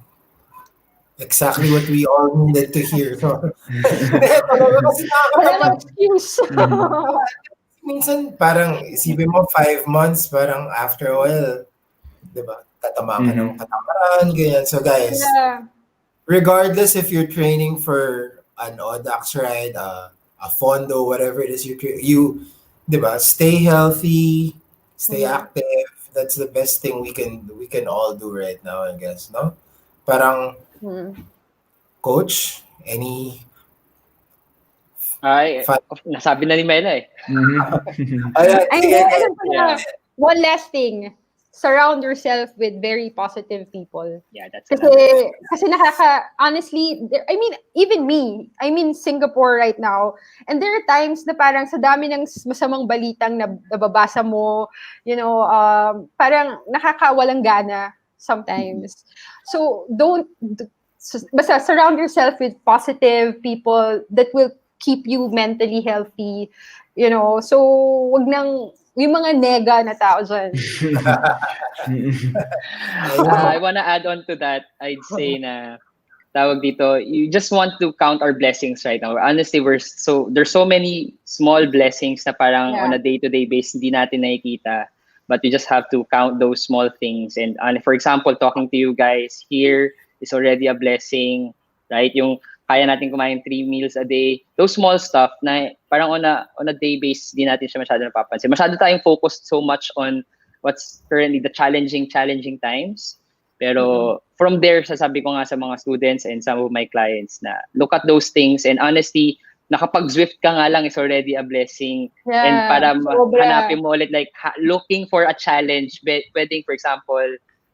Exactly what we all needed to hear. So, Walang excuse. Minsan, parang isipin mo 5 months, parang after a while, di ba? Tatama ka ng katamaran, ganyan. So guys, regardless if you're training for an Audax ride, a fondo, whatever it is you di ba? Stay healthy, stay active. That's the best thing we can all do right now, I guess, no? Parang Coach, any nasabi na ni Mela eh. One last thing. Surround yourself with very positive people. Yeah, that's kasi honestly, I mean, even me, I'm in Singapore right now, and there are times na parang sa dami ng masamang balitang na nababasa mo, parang nakakawalang gana sometimes. So basta surround yourself with positive people that will keep you mentally healthy, so wag nang yung mga nega na tao dyan. I wanna add on to that. I'd say na tawag dito, you just want to count our blessings right now. Honestly, there's so many small blessings na parang on a day-to-day basis hindi natin nakikita. But you just have to count those small things. And for example, talking to you guys here is already a blessing, right? Yung kaya natin kumain 3 meals a day. Those small stuff na parang on a day base, di natin siya masyado napapansin. Masyado tayong focused so much on what's currently the challenging times. Pero from there, sasabi ko nga sa mga students and some of my clients na look at those things, and honestly, nakapag-Zwift ka nga lang is already a blessing. And para hanapin mo ulit, like looking for a challenge, pwedeng for example,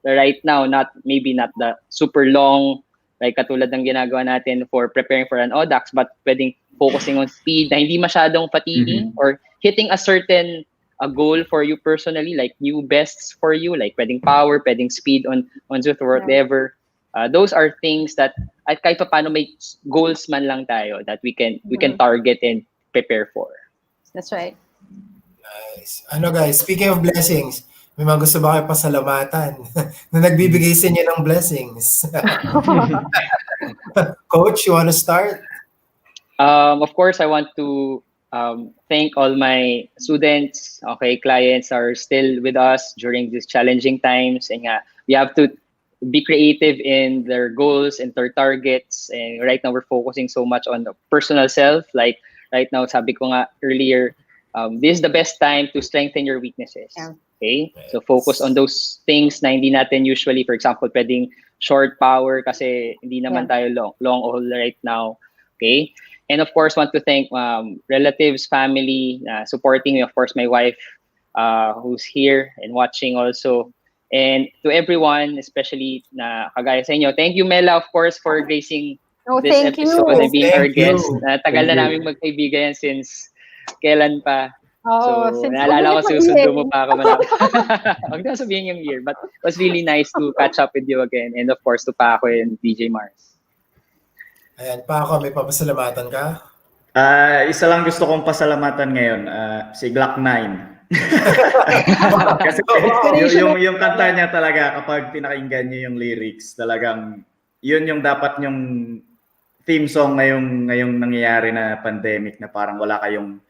right now, maybe not the super long, like katulad ng ginagawa natin for preparing for an Audax, but pwedeng focusing on speed na hindi masyadong fatiguing, or hitting a certain goal for you personally, like new bests for you, like pwedeng power, pwedeng speed on Zwift or whatever. Those are things that at kahit pa paano may goals man lang tayo that we can target and prepare for. That's right. Nice. Guys, speaking of blessings, may mga gusto ba kayo pasalamatan na nagbibigay sa inyo ng blessings? Coach, you want to start? Of course, I want to thank all my students, clients are still with us during these challenging times, and we have to be creative in their goals and their targets. And right now, we're focusing so much on the personal self. Like right now, sabi ko nga earlier, this is the best time to strengthen your weaknesses. Okay, so focus on those things na hindi natin usually, for example, pwedeng short power kasi hindi naman tayo long haul right now. Okay. And of course, want to thank relatives, family, supporting me. Of course, my wife, who's here and watching also. And to everyone, especially na kagaya sa inyo. Thank you, Mela, of course, for gracing this episode and being our guest. Tagal na namin magkaibigan since kailan pa. So, naalala ko, susundo mo pa ako manap. Huwag na sabihin yung year. But it was really nice to catch up with you again. And of course, to Paco and DJ Mars. Ayan, Paco, may papasalamatan ka? Isa lang gusto kong pasalamatan ngayon, si Glock 9. Kasi yung kanta niya talaga, kapag pinakinggan niyo yung lyrics, talagang yun yung dapat yung theme song ngayong nangyayari na pandemic, na parang wala kayong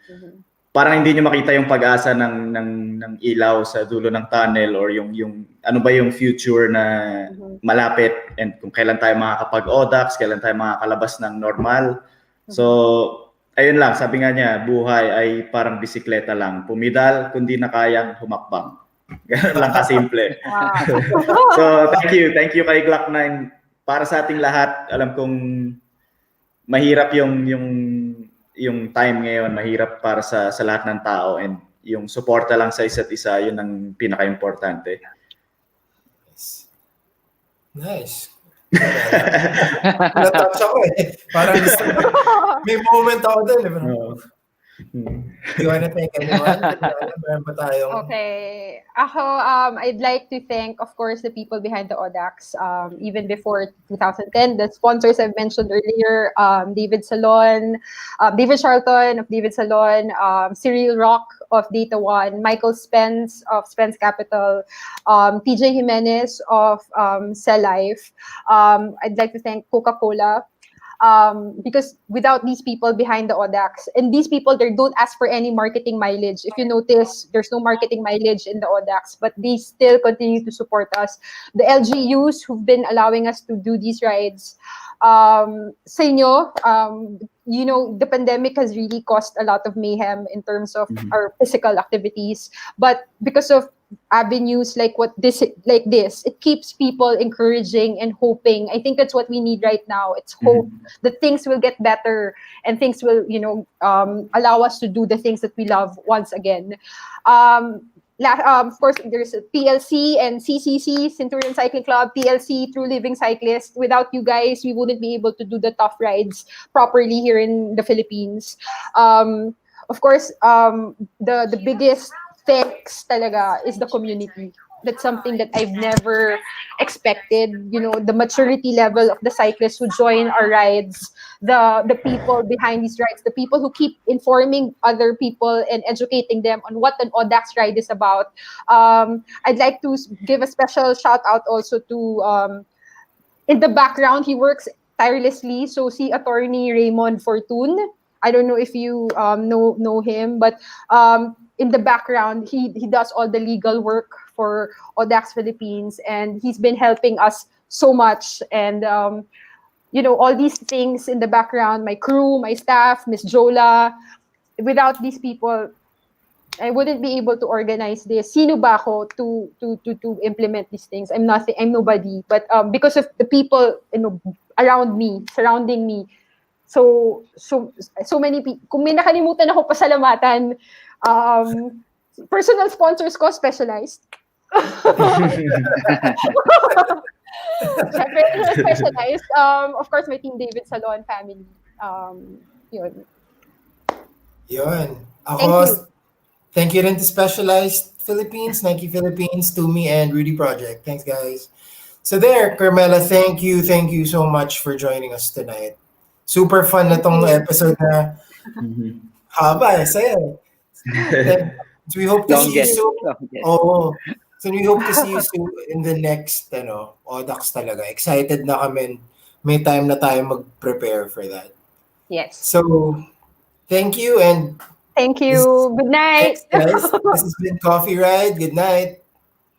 parang hindi niyo makita yung pag-asa ng ilaw sa dulo ng tunnel, or yung ano ba yung future na malapit, and kung kailan tayo makakapag-Audax, kailan tayo makakalabas ng normal. So ayun lang, sabi nga niya, buhay ay parang bisikleta lang. Pumidal kundi na kayang humakbang. Ganun lang kasimple. So thank you kay Glock 9 para sa ating lahat. Alam kong mahirap yung time ngayon, mahirap para sa lahat ng tao, and yung suporta lang sa isa't isa, yun ang pinaka-importante. Nice. Natouch ako eh. Parang may moment ako din. Do you want to thank anyone? Meron pa tayong... Okay. Ako, I'd like to thank, of course, the people behind the Audax. Even before 2010, the sponsors I've mentioned earlier, David Salon, David Charlton of David Salon, Cyril Rock of Data One, Michael Spence of Spence Capital, PJ Jimenez of Cell Life. I'd like to thank Coca-Cola. Because without these people behind the Audax, and these people, they don't ask for any marketing mileage. If you notice, there's no marketing mileage in the Audax, but they still continue to support us. The LGUs who've been allowing us to do these rides. Sa inyo, you know, the pandemic has really caused a lot of mayhem in terms of our physical activities, but because of avenues like this, it keeps people encouraging and hoping. I think that's what we need right now. It's hope that things will get better and things will, you know, allow us to do the things that we love once again. Of course, there's PLC and CCC, Centurion Cycling Club, PLC, True Living Cyclist. Without you guys, we wouldn't be able to do the tough rides properly here in the Philippines. Of course, the biggest thanks talaga is the community. That's something that I've never expected. You know, the maturity level of the cyclists who join our rides, the people behind these rides, the people who keep informing other people and educating them on what an Audax ride is about. I'd like to give a special shout out also to, in the background, he works tirelessly. So si Attorney Raymond Fortune, I don't know if you know him, but in the background, he does all the legal work for ODX Philippines, and he's been helping us so much. And all these things in the background, my crew, my staff, Miss Jola. Without these people, I wouldn't be able to organize this. Sino ba ako to implement these things? I'm nothing. I'm nobody. But because of the people, around me, surrounding me, so many people. Kung may nakalimutan ako pasalamatan, personal sponsors ko, Specialized. Siyempre, Specialized. Of course, my Team David Salon family. Yun. Ako, thank you rin to Specialized Philippines, Nike Philippines, Tumi, and Rudy Project. Thanks, guys. So there, Carmela, thank you so much for joining us tonight. Super fun na tong episode na haba, saya. So we hope to see you soon. So we hope to see you soon in the next Audax talaga. Excited na kami. May time na tayo mag-prepare for that. Yes. So, thank you and thank you. Good night. Thanks, guys. This has been Coffee Ride. Good night.